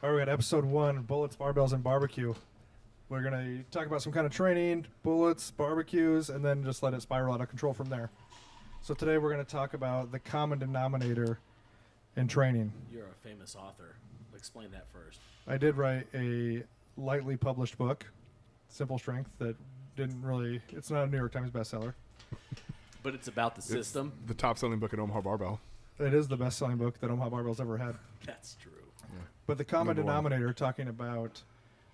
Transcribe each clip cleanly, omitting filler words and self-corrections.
All right, we got episode 1, bullets, barbells, and barbecue. We're going to talk about some kind of training, bullets, barbecues, and then just let it spiral out of control from there. So today we're going to talk about the common denominator in training. You're a famous author. Explain that first. I did write a lightly published book, Simple Strength, that didn't really, it's not a New York Times bestseller. But it's about the system. The top-selling book at Omaha Barbell. It is the best-selling book that Omaha Barbell's ever had. That's true. Yeah. But the common Number one. denominator talking about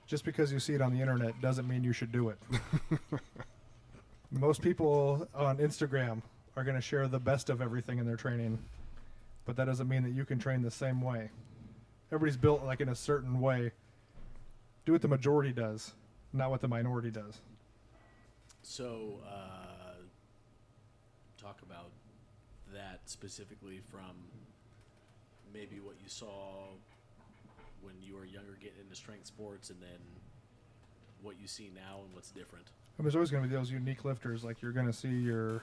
just because you see it on the internet doesn't mean you should do it. Most people on Instagram are going to share the best of everything in their training, but that doesn't mean that you can train the same way. Everybody's built like in a certain way. Do what the majority does, not what the minority does. So, talk about that specifically from maybe what you saw when you were younger getting into strength sports and then what you see now and what's different. And there's always going to be those unique lifters. Like you're going to see your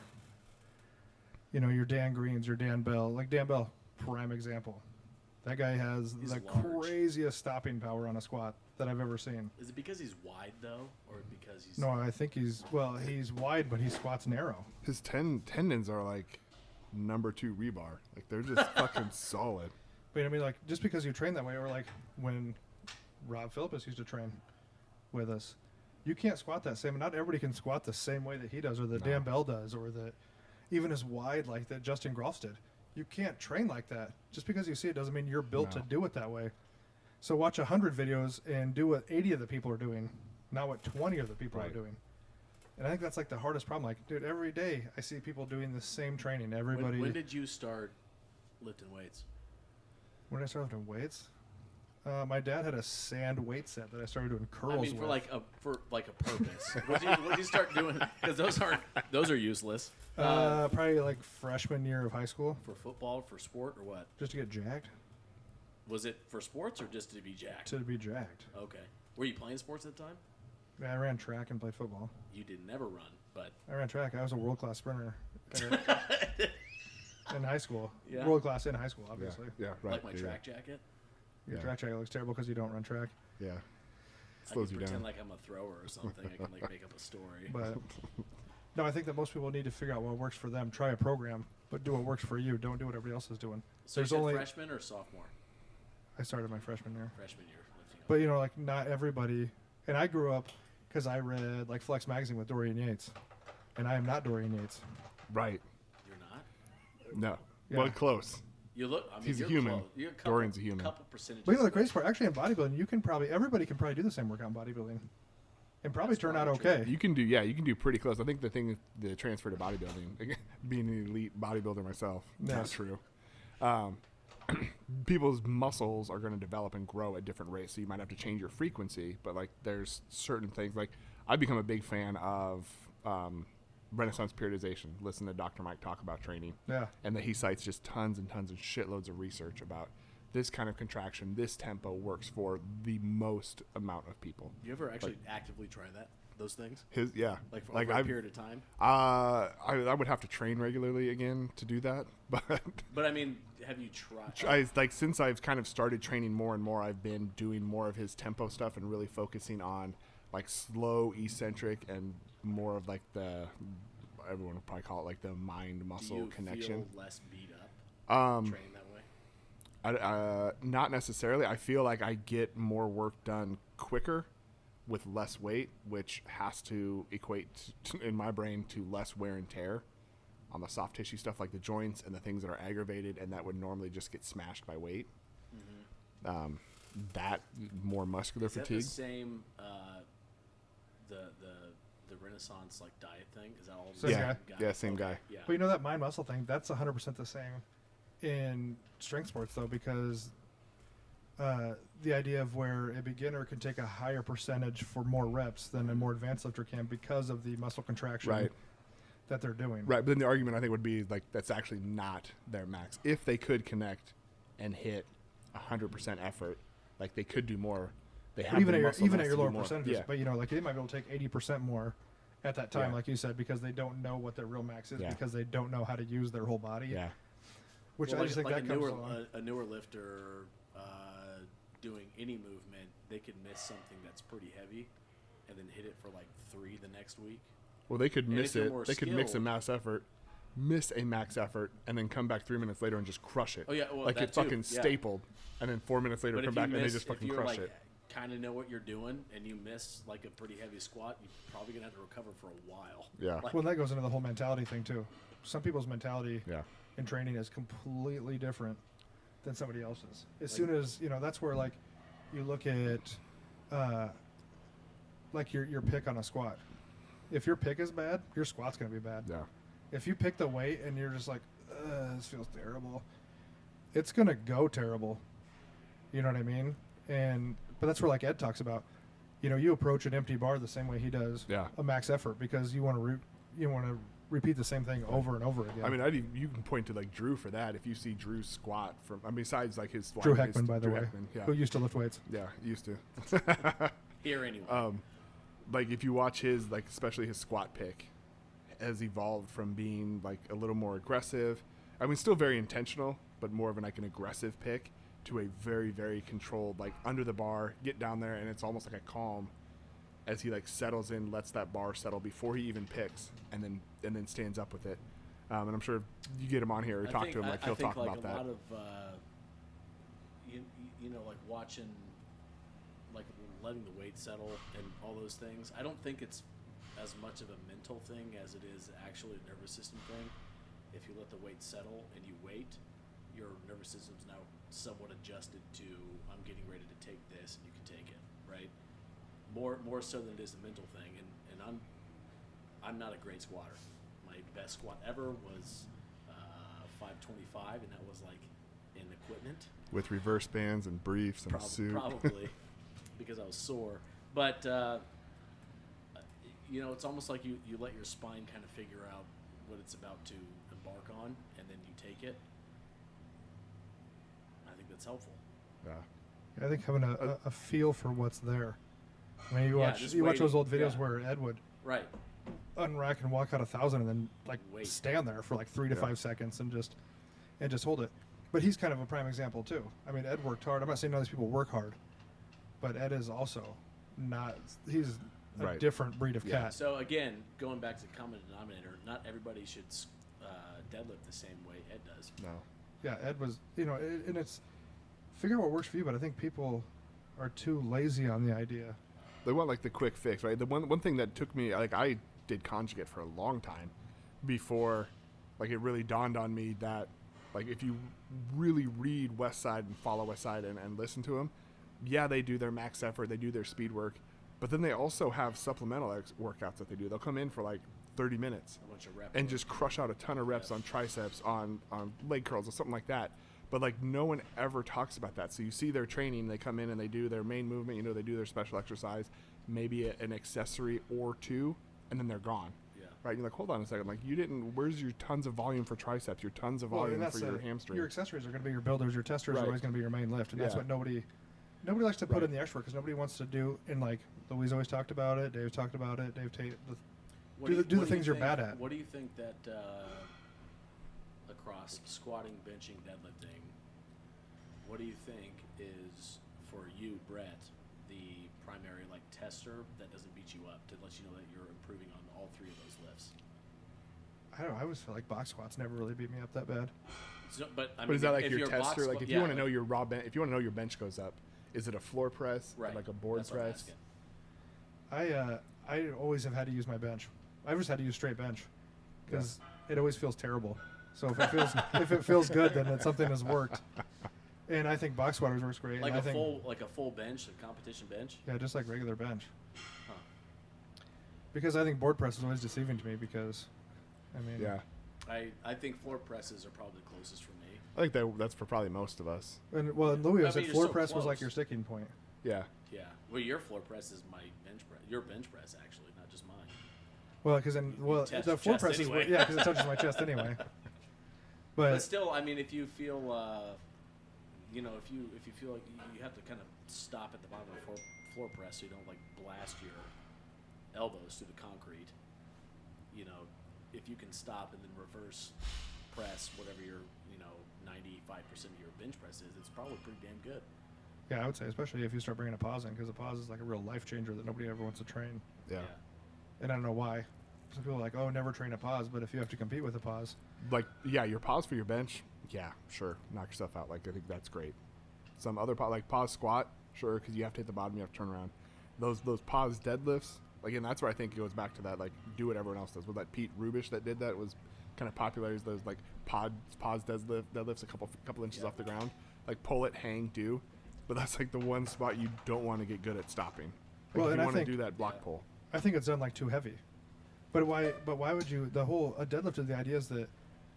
Dan Greens, your Dan Bell. Like Dan Bell, prime example. That guy has He's the large. craziest stopping power on a squat that I've ever seen. Is it because he's wide, though, or because he's... No, I think he's wide, but he squats narrow. His tendons are like number 2 rebar. Like they're just fucking solid. But I mean, like, just because you train that way, or like when Rob Philippus used to train with us, you can't squat that same. Not everybody can squat the same way that he does, or that Dan Bell does, or that even as wide like that Justin Groffs did. You can't train like that. Just because you see it doesn't mean you're built to do it that way. So watch 100 videos and do what 80 of the people are doing, not what 20 of the people are doing. And I think that's like the hardest problem. Like, dude, every day I see people doing the same training. Everybody. When did you start lifting weights? When did I start lifting weights? My dad had a sand weight set that I started doing curls I mean, with. for like a purpose. What did you start doing? Because those are useless. Probably like freshman year of high school, For football, for sport, or what? just to get jacked. Was it for sports or just to be jacked? To be jacked. Okay. Were you playing sports at the time? Yeah, I ran track and played football. You did never run, but I ran track. I was a world-class sprinter in high school. Yeah. World-class in high school, obviously. Yeah, right. like my track jacket. Your Yeah. track jacket looks terrible because you don't run track. Yeah. I Slows can you pretend down. like I'm a thrower or something. I can like make up a story. But no, I think that most people need to figure out what works for them. Try a program, but do what works for you. Don't do what everybody else is doing. So there's you said only- freshman or sophomore? I started my freshman year. Freshman year lifting. But, like, not everybody. And I grew up because I read, like, Flex Magazine with Dorian Yates. And I am not Dorian Yates. Right. You're not. No. Yeah. Well, close. You look. I mean, He's a you're human. Close. You're a couple, Dorian's a human. Couple percentages. But, the crazy part, actually, in bodybuilding, everybody can probably do the same workout in bodybuilding. And probably That's turn out probably okay. You can do pretty close. I think the transfer to bodybuilding, being an elite bodybuilder myself, not Yes. true. People's muscles are going to develop and grow at different rates, so you might have to change your frequency. But like, there's certain things. Like, I've become a big fan of Renaissance periodization. Listen to Dr. Mike talk about training, Yeah. and that he cites just tons and tons and shitloads of research about this kind of contraction, this tempo works for the most amount of people. You ever actually actively try those things? Like For over a period of time? I would have to train regularly again to do that, but But I mean, have you tried? since I've kind of started training more and more, I've been doing more of his tempo stuff and really focusing on like slow, eccentric, and more of like everyone would probably call it like the mind muscle Do you connection. feel less beat up training that way? Not necessarily. I feel like I get more work done quicker with less weight, which has to equate in my brain to less wear and tear on the soft tissue stuff like the joints and the things that are aggravated and that would normally just get smashed by weight. Mm-hmm. That more muscular Is that fatigue. the same? The Renaissance like diet thing? Is that all? the Same same guy. Yeah, same Okay, guy. Yeah. But that mind muscle thing, that's 100% the same in strength sports, though, because the idea of where a beginner can take a higher percentage for more reps than a more advanced lifter can because of the muscle contraction Right. that they're doing. Right, but then the argument I think would be like that's actually not their max. If they could connect and hit 100% effort, like they could do more. They have But even the at muscle your mass to do lower more. percentages, Yeah. but like they might be able to take 80% more at that time, Yeah. like you said, because they don't know what their real max is, Yeah. because they don't know how to use their whole body. Yeah. Which Well, I just think like that a comes newer along. a newer lifter doing any movement, they could miss something that's pretty heavy, and then hit it for like 3 the next week. Well, they could And miss if you're it. more They could miss a skilled- miss a max effort, and then come back 3 minutes later and just crush it. Oh yeah, well, like that it's too, fucking yeah. stapled, and then 4 minutes later But come if back you and they miss, just fucking if you're crush like it. kind of know what you're doing, and you miss like a pretty heavy squat, you're probably gonna have to recover for a while. Yeah. Like, Well, that goes into the whole mentality thing too. Some people's mentality Yeah. in training is completely different than somebody else's. As Like- soon as that's where like you look at like your pick on a squat. If your pick is bad, your squat's gonna be bad. Yeah. If you pick the weight and you're just like, this feels terrible, it's gonna go terrible. You know what I mean? But that's where like Ed talks about. You approach an empty bar the same way he does. Yeah. A max effort because you want to repeat the same thing over and over again. I mean, you can point to like Drew for that. If you see Drew's squat from, besides like his Drew his- Heckman, by the Drew way, Heckman, yeah, who used to lift weights. yeah, used to. here anyway. Like if you watch his, like especially his squat pick, has evolved from being like a little more aggressive. I mean, still very intentional, but more of an aggressive pick to a very, very controlled, like under the bar, get down there, and it's almost like a calm as he like settles in, lets that bar settle before he even picks, and then stands up with it. And I'm sure if you get him on here or I talk think- to him, like I he'll think talk like about a that. lot of you know, like watching, like letting the weight settle and all those things. I don't think it's as much of a mental thing as it is actually a nervous system thing. If you let the weight settle and you wait, your nervous system's now somewhat adjusted to I'm getting ready to take this and you can take it, right? More so than it is a mental thing. And I'm not a great squatter. My best squat ever was 525, and that was like in equipment. With reverse bands and briefs and a suit. Probably because I was sore. But it's almost like you let your spine kind of figure out what it's about to embark on, and then you take it. I think that's helpful. Yeah. I think having a feel for what's there. I mean, you Yeah, watch just those old waiting, videos yeah. where Ed would Right. unrack and walk out 1,000 and then like Wait. stand there for like 3 to Yeah. 5 seconds and just hold it. But he's kind of a prime example too. I mean, Ed worked hard. I'm not saying none of these people work hard, but Ed is also not. He's a Right. different breed of Yeah. cat. So again, going back to common denominator, not everybody should deadlift the same way Ed does. No. Yeah, Ed was. And it's figure out what works for you. But I think people are too lazy on the idea. They want like the quick fix, right? The one thing that took me, like I did conjugate for a long time before, like it really dawned on me that, like if you really read West Side and follow West Side and listen to them, yeah, they do their max effort, they do their speed work, but then they also have supplemental workouts that they do. They'll come in for like 30 minutes A bunch of reps. and just crush out a ton of reps on triceps, on leg curls or something like that. But like no one ever talks about that. So you see their training, they come in and they do their main movement, they do their special exercise, maybe an accessory or two, and then they're gone. Yeah. Right? You're like, hold on a second. Like you didn't, where's your tons of volume for triceps, your tons of volume and for your hamstring? Your accessories are going to be your builders. Your testers Right. are always going to be your main lift, and that's Yeah. what nobody likes to put Right. in the extra work because nobody wants to do. And like Louise always talked about it. Dave talked about it. Dave Tate. What do you- the what things you you're think- bad at. What do you think that across squatting, benching, deadlifting, what do you think is for you, Brett, the primary like tester that doesn't beat you up to let you know that you're improving on all 3 of those lifts? I don't know. I always feel like box squats never really beat me up that bad. So, but I But mean, is that like if your you're box tester? Like squat- if you yeah, want to know like- your raw bench, if you want to know your bench goes up, is it a floor press, or right, like a board that's what I'm press? asking. I always have had to use my bench. I've just had to use straight bench because it always feels terrible. So if it feels good, then it's something has worked. And I think box squatters works great. Like and a I think, full bench, a competition bench. yeah, just like regular bench. Huh. Because I think board press is always deceiving to me because, I mean, Yeah, I think floor presses are probably the closest for me. I think that's for probably most of us. And well, Louis I said mean, you're floor so press was like close. your sticking point. Yeah, Yeah. Well, your floor press is my bench press. Your bench press actually, not just mine. Well, because test the your floor chest press anyway. is yeah, because it touches my chest anyway. But But still, I mean, if you feel, if you feel like you have to kind of stop at the bottom of the floor press so you don't like blast your elbows through the concrete. If you can stop and then reverse press whatever your 95% of your bench press is, it's probably pretty damn good. Yeah, I would say, especially if you start bringing a pause in, because a pause is like a real life changer that nobody ever wants to train. Yeah. And I don't know why. Some people are like, oh, never train a pause, but if you have to compete with a pause. Like, yeah, your pause for your bench, yeah, sure, knock yourself out. Like, I think that's great. Some other like pause squat, sure, because you have to hit the bottom, you have to turn around. Those pause deadlifts, like, and that's where I think it goes back to that, like, do what everyone else does. With that Pete Rubish that did that was kind of popular. Is those like pause deadlifts a couple inches off the ground, like pull it, hang, do. But that's like the one spot you don't want to get good at stopping. Like, Well, if and you I want to think- do that block pull. I think it's done like too heavy. But why would you, a deadlift, the idea is that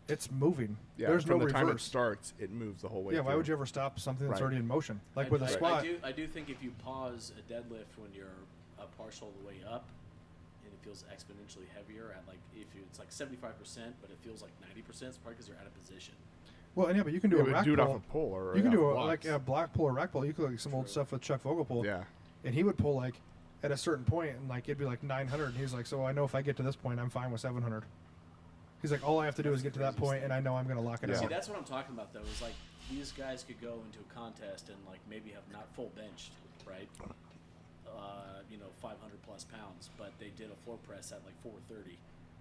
it's moving. Yeah, There's from no the time it reverse. starts, it moves the whole way. Yeah, why through. would you ever stop something that's Right. already in motion? Like with a I squat. I do think if you pause a deadlift when you're a partial of the way up, and it feels exponentially heavier at like if it's like 75%, but it feels like 90%, it's probably because you're out of position. Well, and yeah, but you can do Yeah, a but rack do it pull. off a pull or You can off do blocks. a block pull or rack pull. You could like some old True. stuff with Chuck Vogelpool. Yeah. And he would pull like at a certain point, and like it'd be like 900, and he's like, so I know if I get to this point, I'm fine with 700. He's like, all I have to do is get to that point, and I know I'm going to lock it Yeah. See, out. that's what I'm talking about, though. Is like these guys could go into a contest and like maybe have not full benched, right? 500 plus pounds, but they did a floor press at like 430,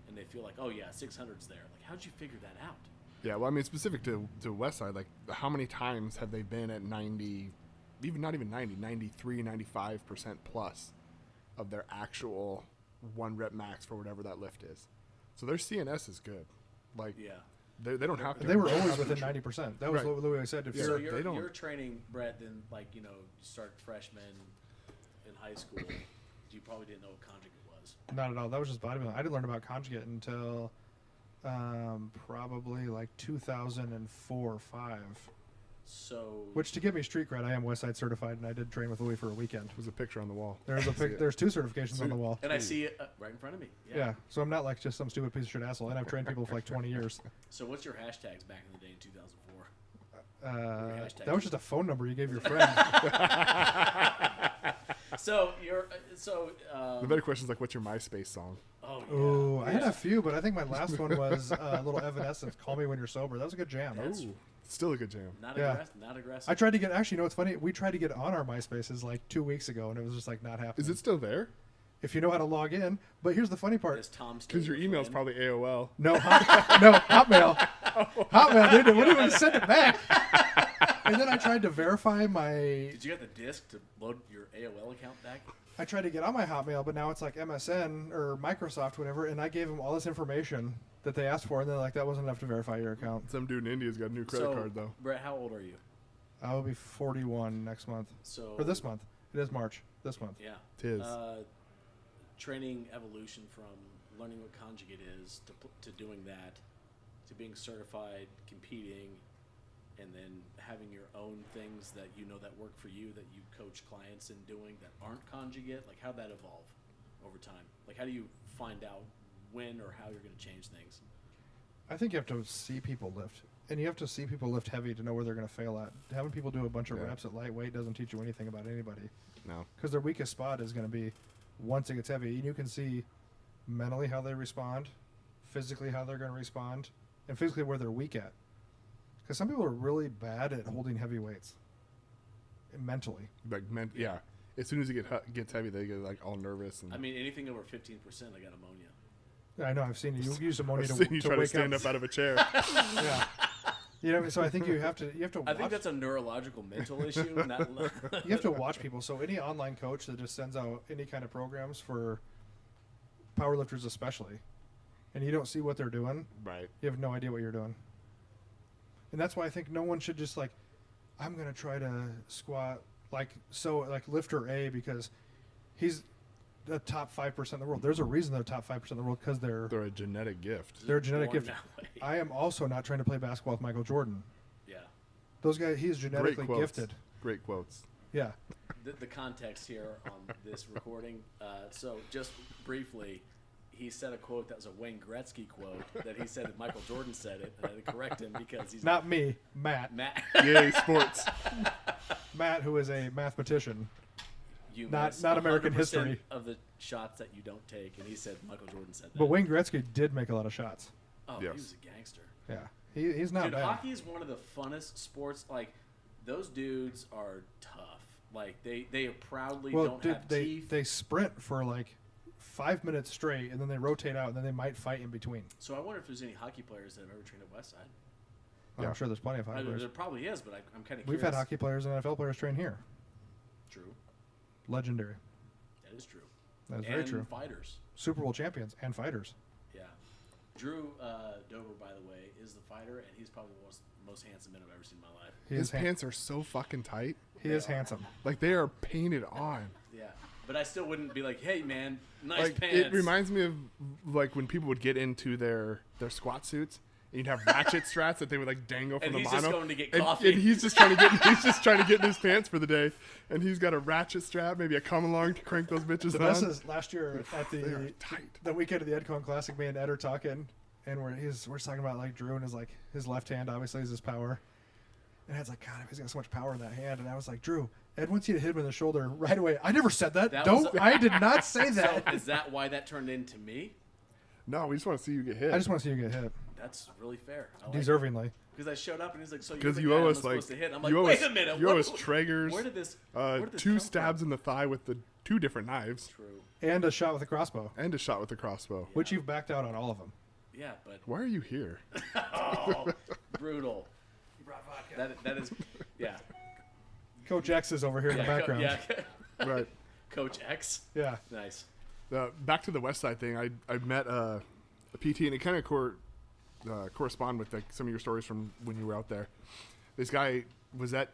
and they feel like, oh yeah, 600's there. Like, how'd you figure that out? Yeah, well, I mean, specific to Westside, like, how many times have they been at 90, not even 90, 93, 95% plus of their actual 1 rep max for whatever that lift is? So their CNS is good. Like, Yeah. they don't have to. They were they don't always have to within 90%. That was Right. what Louis said. If Yeah. So you're, they don't- you're training, Brett, then like you start freshman in high school. You probably didn't know what conjugate was. not at all. That was just bodybuilding. I didn't learn about conjugate until probably like 2004 or 5. So Which, to give me street cred, I am Westside certified, and I did train with Louis for a weekend. There's a picture on the wall. There's a See it. there's 2 certifications on the wall. and I see it right in front of me. Yeah, so I'm not like just some stupid piece of shit asshole, and I've trained people for like 20 years. So what's your hashtags back in the day in 2004? hashtag. That was just a phone number you gave your friend. So The better question is, like, what's your MySpace song? oh yeah. Ooh, I had a few, but I think my last one was a little Evanescence, Call Me When You're Sober. That was a good jam. That's- Ooh, still a good jam. Not Yeah. aggressive. Not aggressive. I tried to get, actually, you know what's funny? We tried to get on our MySpaces like 2 weeks ago, and it was just like not happening. Is it still there? If you know how to log in. But here's the funny Is part. Tom still Because your email's friend? probably AOL. No, Hotmail. Hotmail, dude. What do you want to send it back? And then I tried to verify my. Did you get the disk to load your AOL account back? I tried to get on my Hotmail, but now it's like MSN or Microsoft, whatever, and I gave them all this information that they asked for, and they're like, that wasn't enough to verify your account. Some dude in India's got a new credit card, though. Brett, how old are you? I will be 41 next month. So Or this month. It is March. This month. Yeah. Tis. Training evolution from learning what conjugate is to doing that, to being certified, competing, and then having your own things that you know that work for you that you coach clients in doing that aren't conjugate. Like, how'd that evolve over time? Like, how do you find out when or how you're going to change things? I think you have to see people lift. And you have to see people lift heavy to know where they're going to fail at. Having people do a bunch of Yeah. reps at lightweight doesn't teach you anything about anybody. No. Because their weakest spot is going to be once it gets heavy. And you can see mentally how they respond, physically how they're going to respond, and physically where they're weak at. Because some people are really bad at holding heavy weights mentally. Like, yeah. As soon as it gets heavy, they get, like, all nervous. And I mean, anything over 15%, I got ammonia. I know, I've seen you. You use ammonia I've to, seen you to try to wake stand up. up out of a chair. Yeah. You know, so I think you have to I watch. think that's a neurological mental issue. Not You have to watch people. So any online coach that just sends out any kind of programs for powerlifters especially, and you don't see what they're doing, Right. you have no idea what you're doing. And that's why I think no one should just like, I'm going to try to squat like lifter A because he's the top 5% of the world. There's a reason they're top 5% of the world because they're They're a genetic gift. they're a genetic born gift. that way. I am also not trying to play basketball with Michael Jordan. Yeah. Those guys, he's Great genetically quotes. gifted. Great quotes. Yeah. The context here on this recording. So just briefly, he said a quote that was a Wayne Gretzky quote that he said that Michael Jordan said it, and I had to correct him because he's Not me, Matt. Matt. Yay, sports. Matt, who is a mathematician. You Not miss American 100% history. of the shots that you don't take, and he said Michael Jordan said that. But Wayne Gretzky did make a lot of shots. Oh, Yes. he was a gangster. Yeah. He's not Dude, bad. hockey is one of the funnest sports. Like, those dudes are tough. Like they proudly Well, don't have teeth. they sprint for like 5 minutes straight, and then they rotate out, and then they might fight in between. So I wonder if there's any hockey players that have ever trained at Westside. Yeah. I'm sure there's plenty of hockey There players. probably is, but I'm kind of curious. We've had hockey players and NFL players train here. True. Legendary. That is true. That is very true. Fighters. Super Bowl champions and fighters. Yeah. Drew Dover, by the way, is the fighter, and he's probably the most handsome man I've ever seen in my life. His pants are so fucking tight. He is handsome. Like, they are painted on. Yeah. But I still wouldn't be like, hey, man, nice Like, pants. it reminds me of, like, when people would get into their squat suits, and you'd have ratchet straps that they would, like, dangle from And the he's bottom. just going to get and, coffee. and he's just trying to get in his pants for the day. And he's got a ratchet strap, maybe a come along to crank those bitches The on. best is last year at They are the tight. weekend of the EdCon Classic, me and Ed are talking, and we're just talking about like Drew and his left hand obviously is his power, and Ed's like, God, he's got so much power in that hand, and I was like, Drew, Ed wants you to hit him in the shoulder right away. I never said that. I did not say that. So is that why that turned into me? No, we just want to see you get hit. I just want to see you get hit That's really fair. I like deservingly. Because I showed up and he's like, so you're Because the you guy owe I'm us, like, supposed to hit. I'm like, you owe wait us, a minute. you owe us Traegers, Where did this come two from? stabs in the thigh with the 2 different knives, True. And a shot with a crossbow, and a shot with the crossbow. which you've backed out on all of them. Yeah, but Why are you here? oh, brutal. That is, yeah. Coach X is over here in the background. Yeah. Right. Coach X. Yeah. Nice. Back to the West Side thing. I met a PT, and it kind of correspond with like some of your stories from when you were out there. This guy was at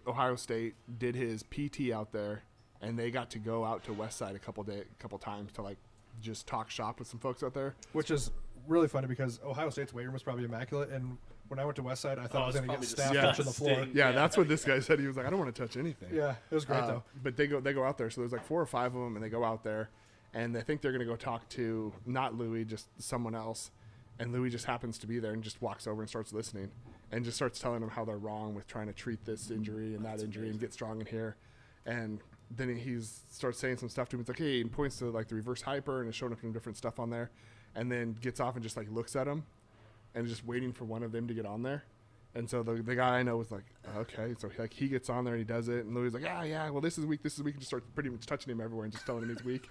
Ohio State, did his PT out there, and they got to go out to West Side a couple times to like just talk shop with some folks out there. Which is really funny because Ohio State's weight room was probably immaculate, and when I went to West Side, I thought I was it's going to get probably stabbed touching the floor. disgusting. Yeah, Yeah. that's what this guy said. He was like, I don't want to touch anything. Yeah, it was great though. But they go out there. So there's like 4 or 5 of them, and they go out there, and they think they're going to go talk to not Louis, just someone else. And Louis just happens to be there and just walks over and starts listening and just starts telling them how they're wrong with trying to treat this injury and that injury and get strong in here. And then he starts saying some stuff to him. It's like, hey, and points to like the reverse hyper and is showing up some different stuff on there. And then gets off and just like looks at him and is just waiting for one of them to get on there. And so the guy I know was like, okay. So like he gets on there and he does it. And Louis is like, yeah, well, this is weak. And just starts pretty much touching him everywhere and just telling him he's weak.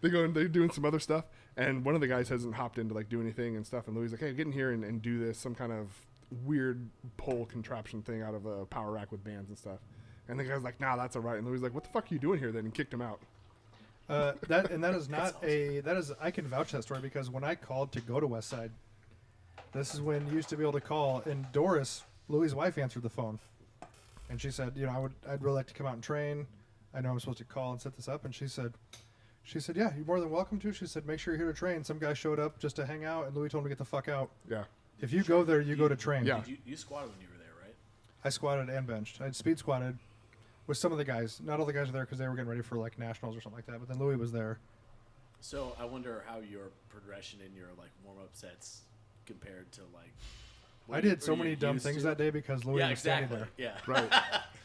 They go and they're doing some other stuff. And one of the guys hasn't hopped in to like do anything and stuff. And Louis is like, hey, get in here and do this, some kind of weird pole contraption thing out of a power rack with bands and stuff. And the guy's like, nah, that's all right. And Louis is like, what the fuck are you doing here then? And kicked him out. That is not I can vouch that story because when I called to go to West Side, this is when you used to be able to call, and Doris, Louis' wife, answered the phone, and she said, I'd really like to come out and train. I know I'm supposed to call and set this up, and she said, yeah, you're more than welcome to. She said, make sure you're here to train. Some guy showed up just to hang out, and Louis told him to get the fuck out. Yeah. If you go there, you go to train. Yeah. You squatted when you were there, right? I squatted and benched. I'd speed squatted with some of the guys. Not all the guys were there because they were getting ready for like nationals or something like that. But then Louis was there. So I wonder how your progression in your like warm up sets compared to like. I did so many dumb things that day because Louis was exactly. standing there. Yeah. Right.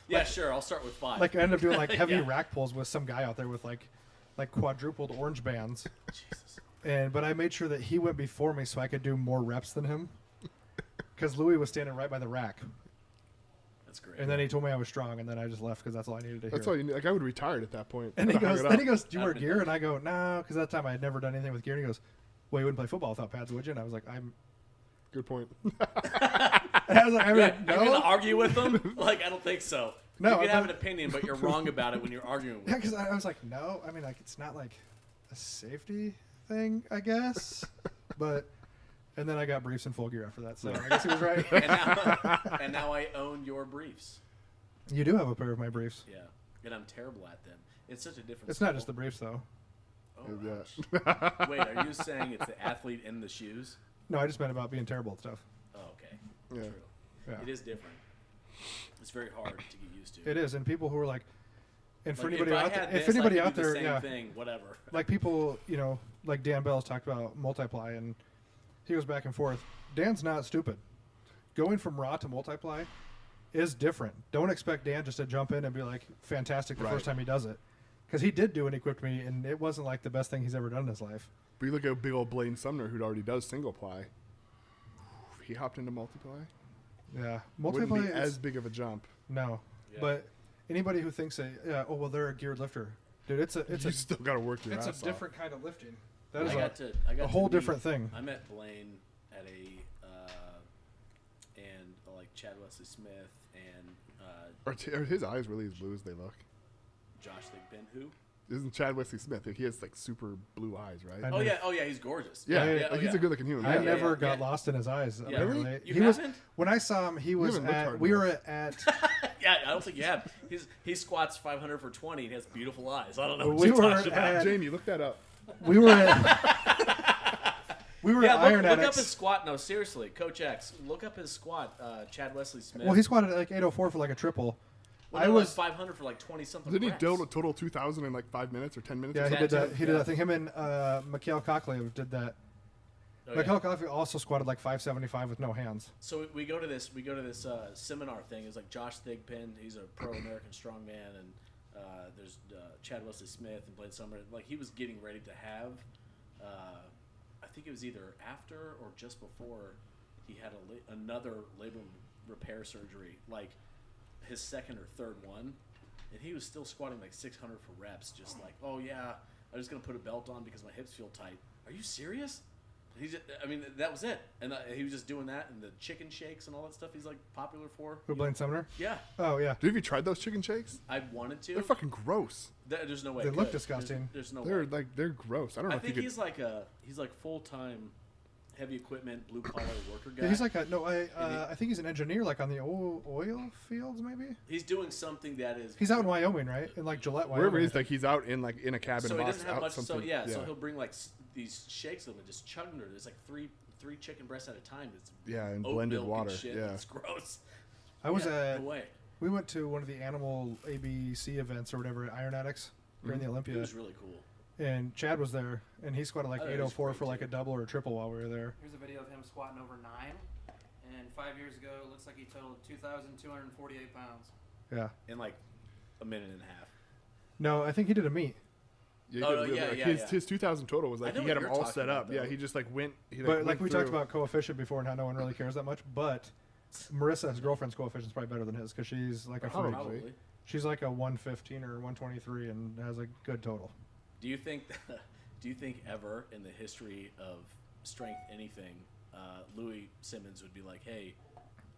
Yeah, sure. I'll start with 5. Like I ended up doing like heavy Yeah. rack pulls with some guy out there with like quadrupled orange bands. Jesus. But I made sure that he went before me so I could do more reps than him. Because Louis was standing right by the rack. That's great. And then he told me I was strong, and then I just left because that's all I needed to That's hear. all you need. Like I would have retired at that point. And he Hung goes, it then up. he goes, do you wear I've been gear? there. And I go, no, because that time I had never done anything with gear. And he goes, well, you wouldn't play football without pads, would you? And I was like, Good point. and I was like, You're gonna no. argue with them? Like I don't think so. No, you can have but- an opinion, but you're wrong about it when you're arguing with Yeah, them. because I was like, no. I mean, like, it's not like a safety thing, I guess. And then I got briefs in full gear after that. So I guess he was right. And now I own your briefs. You do have a pair of my briefs. Yeah, and I'm terrible at them. It's such a different. It's not just the briefs, though. Oh, Yeah. ouch. Wait, are you saying it's the athlete in the shoes? No, I just meant about being terrible at stuff. Oh, okay. Yeah. True. Yeah. It is different. It's very hard to get used to. It is, and people who are like, and for Like, anybody if I out there, had if this, anybody I could out do the there, same yeah, thing, whatever. like people, like Dan Bell's talked about multiply, and he goes back and forth. Dan's not stupid. Going from raw to multiply is different. Don't expect Dan just to jump in and be like fantastic the Right. first time he does it, because he did do an equipped me, and it wasn't like the best thing he's ever done in his life. But you look at big old Blaine Sumner, who already does single ply. If he hopped into multiply, Yeah, wouldn't multiply be is, as big of a jump. no, Yeah. but anybody who thinks they're a geared lifter, dude, it's You still got to work your it's ass a off. different kind of lifting. That is I got a whole to meet- different thing. I met Blaine at and like Chad Wesley Smith and Are his eyes really as blue as they look? Josh Thigpen, who? Isn't Chad Wesley Smith? He has like super blue eyes, right? I Oh never- yeah, he's gorgeous. Yeah, oh, he's a good looking human. I being. never yeah, got yeah. lost in his eyes. Yeah. Really? apparently. You He was haven't? when I saw him. He was haven't looked at. hard We were enough. at. Yeah, I don't think you have. He squats 500 for 20 and has beautiful eyes. I don't know what We you're were talking about. at- Jamie, look that up. We were at. We were Yeah, at look, Iron look up Addicts. his squat. No, seriously, Coach X, look up his squat. Chad Wesley Smith. Well, he squatted at like 804 for like a triple. Well, I no, was. 500 for like 20 something. Didn't he reps. do a total 2,000 in like 5 minutes or 10 minutes? Yeah, or he something? did that. too, He did. yeah. I think him and Mikhail Cockley did that. Oh, Mikhail yeah. Cockley also squatted like 575 with no hands. So we go to this seminar thing. It's like Josh Thigpen. He's a pro American strongman, and there's Chad Wesley Smith and Blaine Summer. Like he was getting ready to have. I think it was either after or just before he had another labrum repair surgery, like his second or third one, and he was still squatting like 600 for reps, just like, oh yeah, I'm just gonna put a belt on because my hips feel tight. Are you serious? I mean, that was it, and he was just doing that, and the chicken shakes and all that stuff. He's like popular for. Who Blaine Sumner? Yeah, Oh yeah. Have you tried those chicken shakes? I wanted to. They're fucking gross. There's no way. They it look could. disgusting. There's no They're way. they're gross. I don't know I if you think could. he's like full time, heavy equipment, blue collar worker guy. Yeah, he's like I think he's an engineer, like on the oil fields, maybe. He's doing something that is. He's out in Wyoming, right? In like Gillette, Wyoming. Wherever he's like, he's out in like in a cabin So he box doesn't have out much. something. So yeah, so he'll bring like these shakes of them and just chug them. There's like three chicken breasts at a time. It's Yeah, and oat blended milk water. And shit. Yeah. It's gross. I was Yeah, no way. We went to one of the animal ABC events or whatever at Iron Addicts during the It Olympia, was really cool. and Chad was there, and he squatted like Oh, that was 804 great, for like too. a double or a triple while we were there. Here's a video of him squatting over 9, and 5 years ago, it looks like he totaled 2,248 pounds. Yeah. In like a minute and a half. No, I think he did a meet. Yeah, Oh, he did, yeah, like, yeah, his, yeah. his 2,000 total was like I know he had what them you're all talking set about, up. Yeah, though. he just like went. He, like, But like went we talked through- about coefficient before and how no one really cares that much. But Marissa, his girlfriend's coefficient is probably better than his because she's like a freak. Probably. Probably. She's like a 115 or 123 and has a good total. Do you think? Do you think ever in the history of strength anything, Louis Simmons would be like, "Hey,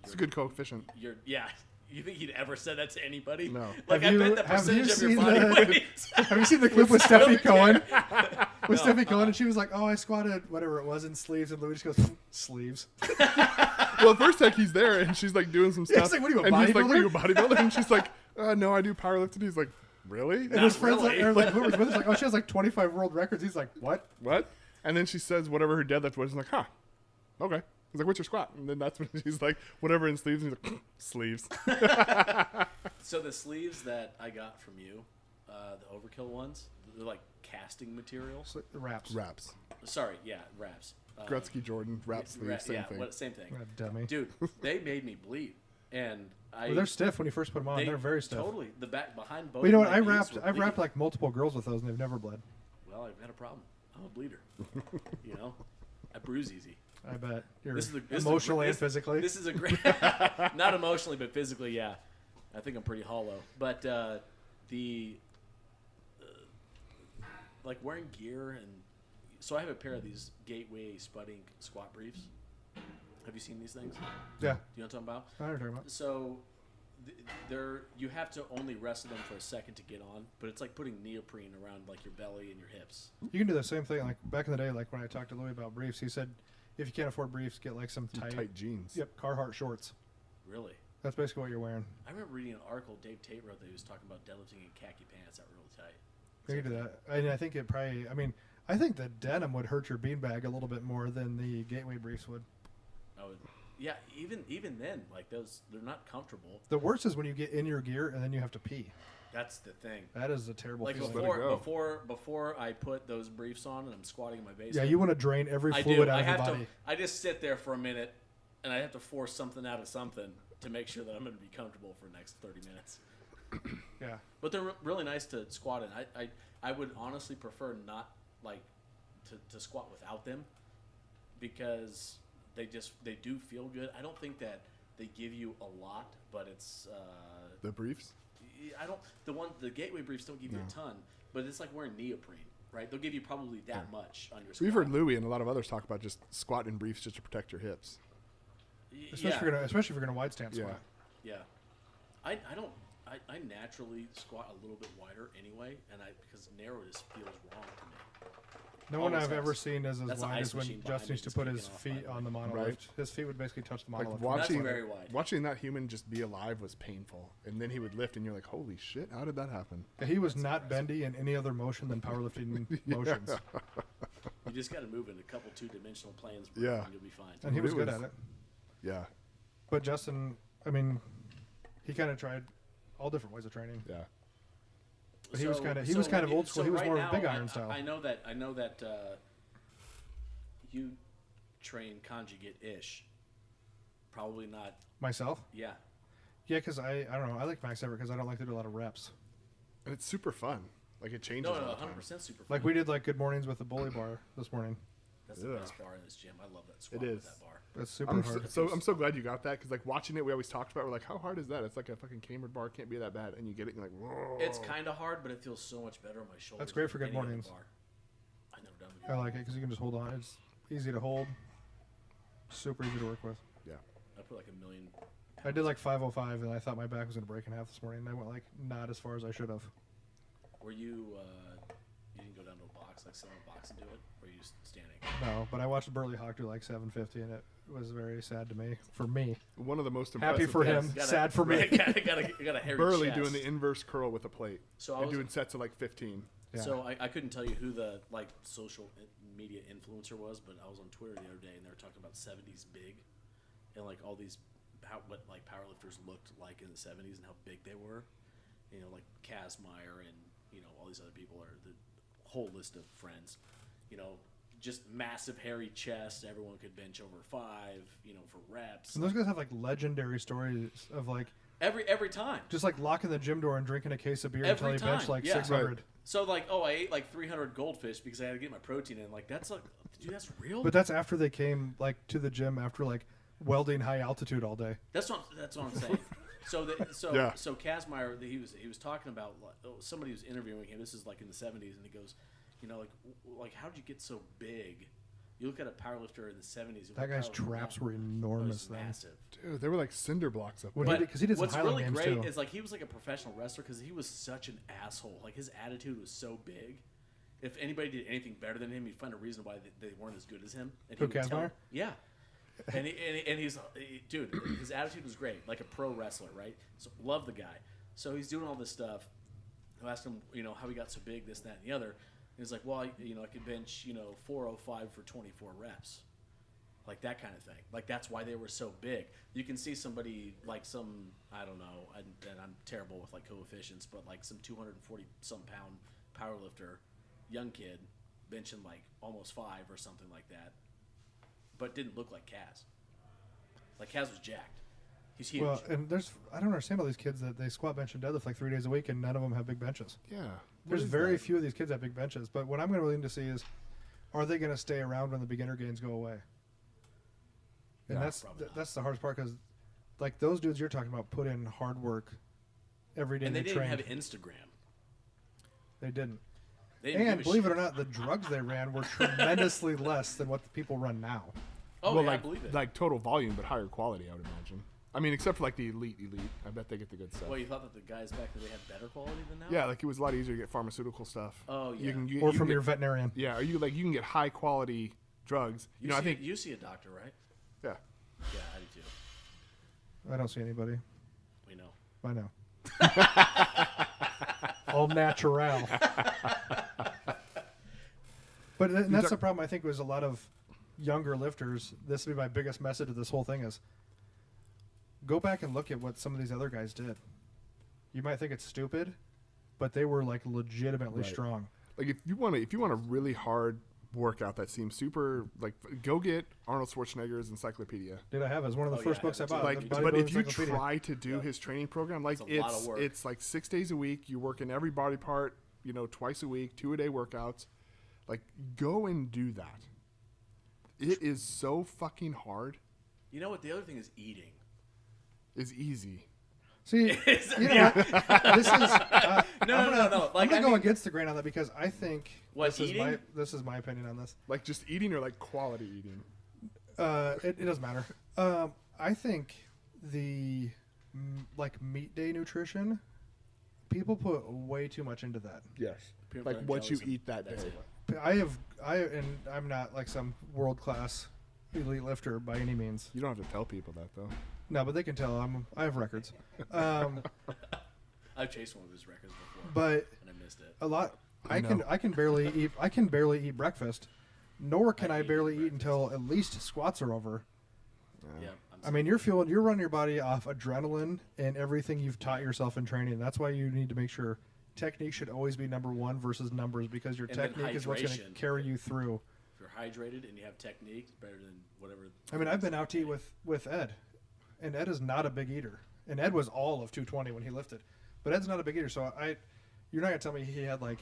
It's a good coefficient. you're yeah." You think he'd ever said that to anybody? No. Like Have I you- bet the have you percentage of your seen body the- weight. Have you seen the clip with Steffi Cohen? With No, Steffi Cohen, and she was like, "Oh, I squatted whatever it was in sleeves," and Louis just goes, "Sleeves." Well, first like he's there and she's like doing some stuff. like, "What are you, a and he's like, "What are you, a bodybuilder?" bodybuilder?" And she's like, "No, I do powerlifting." He's like, "Really?" And his friends really. like, like whoever's with us, like, "Oh, she has like 25 world records." He's like, "What?" What? And then she says whatever her deadlift was. He's like, "Huh, okay." He's like, "What's your squat?" And then that's when she's like, "Whatever in sleeves." And he's like, "Sleeves." So the sleeves that I got from you, the Overkill ones, they're like casting material. So, wraps. Wraps. Sorry, yeah, wraps. Gretzky Jordan wrap sleeves. Same thing. Same thing. What a dummy. Dude, they made me bleed, and Well, they're stiff when you first put them on. They're very stiff. Totally, the back behind both. But you know of what? my knees were I've wrapped bleeding. like multiple girls with those, and they've never bled. Well, I've got a problem. I'm a bleeder. You know, I bruise easy. I bet. You're This is a emotionally and physically. This is a great, not emotionally, but physically. Yeah, I think I'm pretty hollow. But like wearing gear and so I have a pair of these Gateway Spudding squat briefs. Have you seen these things? Do yeah. you know what I'm talking about? I know what you're talking about. So they're you have to only rest them for a second to get on, but it's like putting neoprene around like your belly and your hips. You can do the same thing. Like back in the day, like when I talked to Louis about briefs, he said, if you can't afford briefs, get like some Tight jeans. Yep, Carhartt shorts. Really? That's basically what you're wearing. I remember reading an article Dave Tate wrote that he was talking about deadlifting in khaki pants that were really tight. You can do that. And I think it probably, I think the denim would hurt your beanbag a little bit more than the Gateway briefs would. Oh, yeah. Even then, like those, they're not comfortable. The worst is when you get in your gear and then you have to pee. That's the thing. That is a terrible Like feeling. let it go. before I put those briefs on and I'm squatting in my basement. Yeah, you want to drain every I fluid do. out I of your have body. to. I just sit there for a minute, and I have to force something out of something to make sure that I'm going to be comfortable for the next 30 minutes. Yeah. But they're really nice to squat in. I would honestly prefer not like to squat without them because they do feel good. I don't think that they give you a lot, but it's The briefs. I don't. The gateway briefs don't give you a ton, but it's like wearing neoprene, right? They'll give you probably that much on your squat. We've heard Louie and a lot of others talk about just squatting in briefs just to protect your hips. Especially if you're gonna wide stance squat. Yeah. I don't. I naturally squat a little bit wider anyway, and because narrow just feels wrong to me. No one Always I've has. ever seen is as That's an wide ice as when machine behind Justin me used to just put his kicking off, feet by the on the monolift. Right. His feet would basically touch the Like monolift. watching, very wide. watching that human just be alive was painful, and then he would lift, and you're like, "Holy shit! How did that happen?" Yeah, he was not bendy in any other motion than powerlifting motions, You just got to move in a couple two-dimensional planes, Yeah. and you'll be fine. and he was It good was- at it. Yeah, But Justin, I mean, he kind of tried all different ways of training. yeah. But he was kind of old school. He was right more now, big iron style. I know that you train conjugate-ish. Probably not. Myself, Yeah. yeah, because I don't know. I like max effort because I don't like to do a lot of reps. And it's super fun. Like it changes. No, all the time. 100% super. Like fun. we did like good mornings with the bully bar this morning. That's the Yeah. best bar in this gym. I love that squat It with is. that bar. That's super I'm hard. I'm so glad you got that because like watching it, we always talked about. We're like, how hard is that? It's like a fucking cambered bar. Can't be that bad. And you get it, and you're like, whoa. It's kind of hard, but it feels so much better on my shoulders. That's great for than good any other mornings. bar. I never done it. I like it because you can just hold on. It's easy to hold. Super easy to work with. Yeah. I put like 1 million. I did like 505, and I thought my back was gonna break in half this morning. And I went like not as far as I should have. Were you? You didn't go down to a box, like sit on a box and do it, or are you just standing? No, but I watched Burley Hawk do like 750, and it was very sad to me. For me, One of the most impressive happy for him, things- sad for me. Got a hairy Burley chest. doing the inverse curl with a plate. So I and was- doing sets of like 15. Yeah. So I couldn't tell you who the like social media influencer was, but I was on Twitter the other day and they were talking about 70s big, and like all these what like powerlifters looked like in the 70s and how big they were. You know, like Kaz Meyer and all these other people are the whole list of friends. Just massive hairy chest. Everyone could bench over 5. For reps. And those guys have like legendary stories of like Every time. just like locking the gym door and drinking a case of beer Every until he benched time, like yeah. 600. Right. So like, I ate like 300 goldfish because I had to get my protein in. Like that's like, dude, that's real. But that's after they came like to the gym after like welding high altitude all day. That's what I'm saying. So Yeah. so Kazmaier, he was talking about somebody was interviewing him. This is like in the 70s, and he goes, like how did you get so big? You look at a powerlifter in the 70s. That guy's traps were enormous then. massive. Dude, they were like cinder blocks up Well, there. he did- 'cause he did some what's Highland really games, great too. is like he was like a professional wrestler because he was such an asshole. Like his attitude was so big. If anybody did anything better than him, he'd find a reason why they weren't as good as him. And Who, he would tell- Kazmaier? Yeah. And dude, his attitude was great, like a pro wrestler, right? So love the guy. So he's doing all this stuff. I asked him, how he got so big, this, that, and the other. And he's like, well, I could bench, 405 for 24 reps. Like that kind of thing. Like that's why they were so big. You can see somebody like some, I don't know, and I'm terrible with like coefficients, but like some 240 some pound powerlifter, young kid, benching like almost 5 or something like that, but didn't look like Kaz. Like Kaz was jacked. He's huge. Well, and I don't understand all these kids that they squat, bench, and deadlift like 3 days a week, and none of them have big benches. Yeah. What There's is very that? few of these kids that have big benches. But what I'm going to really need to see is, are they going to stay around when the beginner gains go away? And Yeah, probably not. that's the hardest part because, like those dudes you're talking about, put in hard work every day. and they didn't trained. have Instagram. They didn't. They didn't And give a believe it shit. or not, the drugs they ran were tremendously less than what the people run now. Oh, well, yeah, like, I believe it. like total volume, but higher quality, I would imagine. I mean, except for like the elite. I bet they get the good stuff. Well, you thought that the guys back then they had better quality than now? Yeah, like it was a lot easier to get pharmaceutical stuff. Oh, You yeah. can, Or you from can your get, veterinarian. yeah, or you can get high quality drugs. I think you see a doctor, right? yeah. Yeah, I do too. I don't see anybody. We know. I know. All natural. But that's the problem. I think was a lot of younger lifters. This would be my biggest message of this whole thing is go back and look at what some of these other guys did. You might think it's stupid, but they were like legitimately Right. strong. Like if you want a really hard workout that seems super like go get Arnold Schwarzenegger's encyclopedia. Did I have it? It's one of the Oh, first yeah, I books I have it too. bought. Like, the but Bodybuilding if you Encyclopedia. try to do his training program, like It's a lot of work. it's like 6 days a week. You work in every body part, twice a week, 2-a-day workouts. Like go and do that. It is so fucking hard. You know what? The other thing is eating. It's easy. See, you know what? This is No. I'm Like gonna I go mean, against the grain on that because I think What, eating? this is my opinion on this. Like just eating or like quality eating? It doesn't matter. I think the like meat day nutrition, people put way too much into that. Yes. peanut Like butter and what you jellies, eat that day. that's it. And I'm not like some world class elite lifter by any means. You don't have to tell people that though. No, but they can tell I have records. I've chased one of his records before, But and I missed it. a lot. I know. I can barely eat breakfast, nor can I hate barely eat breakfast. until at least squats are over. Yeah, I mean, you're running your body off adrenaline and everything you've taught yourself in training. That's why you need to make sure technique should always be number one versus numbers, because your And then technique is what's going to hydration. carry you through. if you're hydrated and you have technique, it's better than whatever. I mean, I've been out to eat with Ed, and Ed is not a big eater, and Ed was all of 220 when he lifted, but Ed's not a big eater. So you're not gonna tell me he had like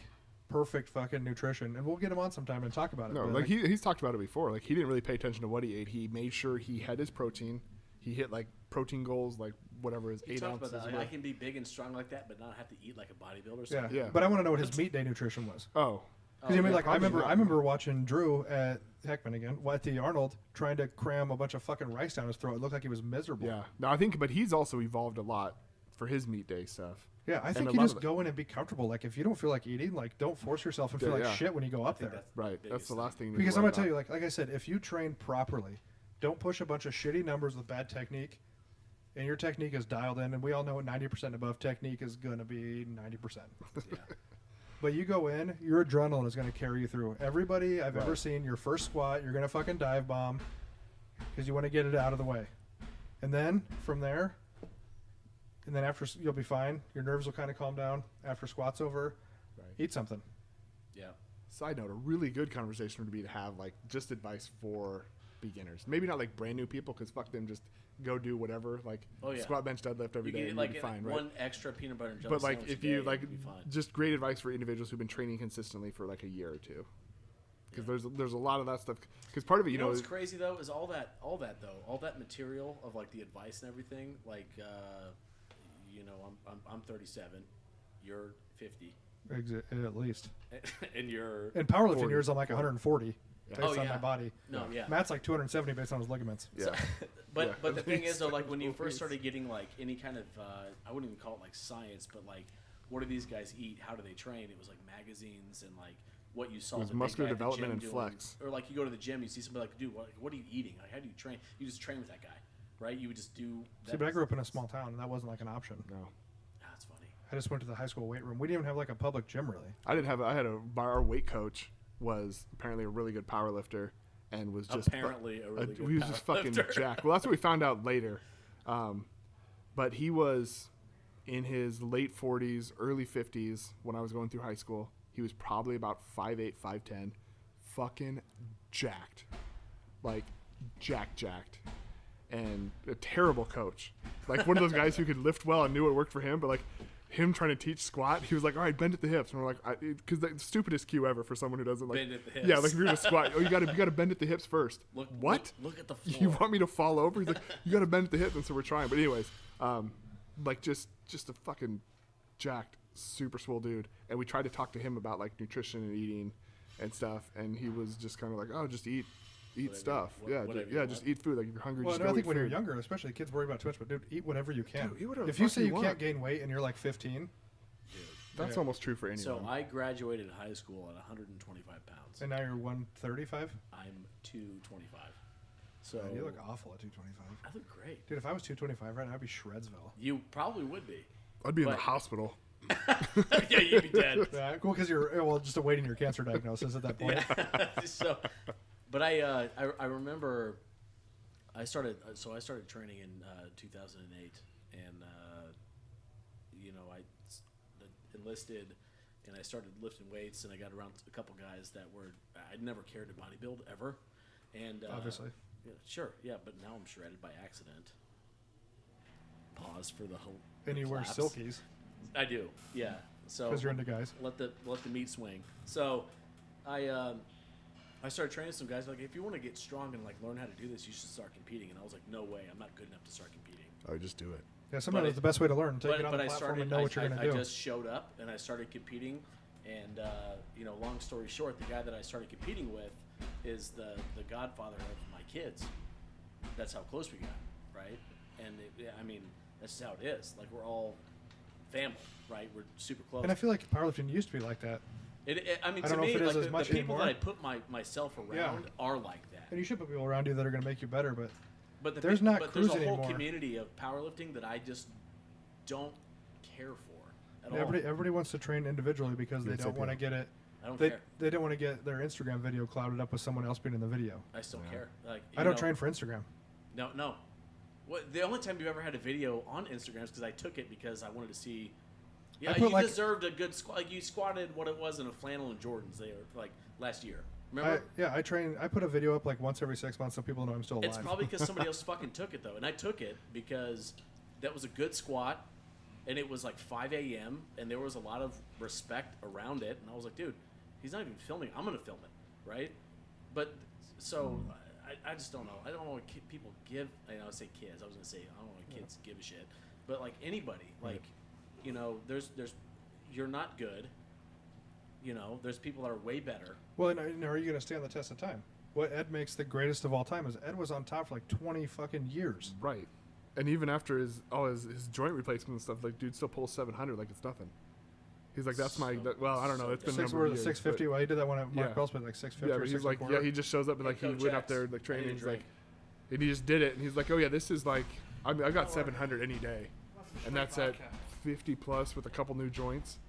perfect fucking nutrition, and we'll get him on sometime and talk about it. No, but, like he's talked about it before. Like he didn't really pay attention to what he ate. He made sure he had his protein. He hit like protein goals, like whatever is He 8 talked ounces. about that. or I can be big and strong like that, but not have to eat like a bodybuilder. yeah, Something. Yeah. But I want to know what his meat day nutrition was. Oh, Because I mean, yeah, like I probably remember, not. I remember watching Drew at Heckman again, at the Arnold, trying to cram a bunch of fucking rice down his throat. It looked like he was miserable. yeah. No, I think, but he's also evolved a lot for his meat day stuff. Yeah, I And think a you lot just of it- go in and be comfortable. Like if you don't feel like eating, like don't force yourself and feel Yeah, like yeah. shit when you go up think there. that's Right. the That's the biggest last thing. Because I'm gonna tell you, like I said, if you train properly, don't push a bunch of shitty numbers with bad technique, and your technique is dialed in, and we all know 90% above technique is gonna be 90%. Yeah. But you go in, your adrenaline is gonna carry you through. Everybody I've ever Right. seen, your first squat, you're gonna fucking dive bomb, because you want to get it out of the way, and then from there, and then after you'll be fine. Your nerves will kind of calm down after squat's over. Right. Eat something. Yeah. Side note: a really good conversation would be to have like just advice for beginners. Maybe not like brand new people, because fuck them, just go do whatever. Like Oh, yeah. squat, bench, deadlift every You day, can and like you'll be fine, right? one extra peanut butter and jelly But like sandwich if a you day, like you'll be fine. just great advice for individuals who've been training consistently for like a year or two, because there's a lot of that stuff. Because part of it, You know what's is, crazy though is all that material of like the advice and everything. Like, I'm 37, you're 50, At least. and you're In powerlifting 40. years, I'm like 140 based Oh, on yeah. my body. no, yeah. Matt's like 270 based on his ligaments. yeah. But Yeah, but the at thing is least. though, like when you At first least. started getting like any kind of I wouldn't even call it like science, but like what do these guys eat? How do they train? It was like magazines and like what you saw. It was the big muscular guy at the development gym and doing. flex. Or like you go to the gym, you see somebody like, dude, what are you eating? Like how do you train? You just train with that guy, right? You would just do. See, but I grew up in a small town, and that wasn't like an option. No, That's funny. I just went to the high school weight room. We didn't even have like a public gym, really. I didn't have. I had our weight coach was apparently a really good power lifter, and was just Apparently a really good he was just fucking powerlifter. jacked. Well, that's what we found out later. But he was in his late 40s, early 50s when I was going through high school. He was probably about 5'8", 5'10", fucking jacked, like jacked, and a terrible coach. Like one of those guys who could lift well and knew it worked for him, but like him trying to teach squat, he was like, all right, bend at the hips. And we're like, because the stupidest cue ever for someone who doesn't like, Bend at the hips. yeah, like if you're gonna squat, oh, you gotta bend at the hips first. What? Look at the floor. You want me to fall over? He's like, you gotta bend at the hip, and so we're trying. But anyways, like just a fucking jacked, super swole dude. And we tried to talk to him about like nutrition and eating and stuff, and he was just kind of like, oh, just eat Whatever- stuff. whatever you Just want. eat food. Like if you're hungry, Well, just no, go I think eat when you're food. younger, especially kids worry about too much, but dude, eat whatever you can. Dude, eat whatever if the you fuck say you you want. can't gain weight and you're like 15, That's Yeah. almost true for anyone. So I graduated high school at 125 pounds. and now you're 135, I'm 225. So you look awful at 225. I look great. Dude, if I was 225 right now, I'd be Shredsville. You probably would be. I'd be in the but- hospital. Yeah, you'd be dead. Yeah, cool, because you're just awaiting your cancer diagnosis at that point. So, but I remember I started training in 2008, and I enlisted, and I started lifting weights, and I got around a couple guys that were I'd never cared to bodybuild ever, and Obviously. yeah, sure, yeah, but now I'm shredded by accident. Pause for the whole. And you wear claps. silkies I do, yeah. So because you're into guys. let the meat swing. So, I started training some guys. Like, if you want to get strong and like learn how to do this, you should start competing. And I was like, no way, I'm not good enough to start competing. Oh, just do it. Yeah, sometimes it's the best way to learn. Take it on but the I platform started. and know what you're going to do. I just showed up and I started competing, and you know, long story short, the guy that I started competing with is the godfather of my kids. That's how close we got, right? And I mean, that's just how it is. Like, we're all family, right? We're super close. And I feel like powerlifting used to be like that. I mean, I to don't know me, if it is like as much the people anymore. that I put myself around are like that. And you should put people around you that are going to make you better, but But there's but there's a crews whole anymore. community of powerlifting that I just don't care for at all. everybody wants to train individually because they Yes, don't I want to do. get it. I don't They care. they don't want to get their Instagram video clouded up with someone else being in the video. I still Yeah. care. Like, I you don't know, train for Instagram. No. What the only time you've ever had a video on Instagram is because I took it because I wanted to see. Yeah, I put, you like- deserved a good squat. Like, you squatted what it was in a flannel and Jordans. They were like last year. Remember? I train. I put a video up like once every 6 months so people know I'm still alive. It's probably because somebody else fucking took it though, and I took it because that was a good squat, and it was like 5 a.m. and there was a lot of respect around it, and I was like, dude, he's not even filming. I'm gonna film it, right? But so I just don't know. I don't know what people give. I say kids. I was gonna say I don't know what kids give a shit, but like anybody, like you know, there's you're not good. You know, there's people that are way better. Well, and are you going to stand the test of time? What Ed makes the greatest of all time is Ed was on top for like 20 fucking years. Right. And even after his joint replacement and stuff, like, dude still pulls 700 like it's nothing. He's like, that's my, well, I don't know. It's been a Six number or of years. 650. Well, he did that one at Mark Yeah. Bell's place, like 650 Yeah, or but he's 6 like, yeah, he just shows up and like Hey, he Coach went up X, there I like need training. a He's like, drink. and he just did it, and he's like, oh yeah, this is like, I mean, I got 700 any day, and that's at 50 plus with a couple new joints.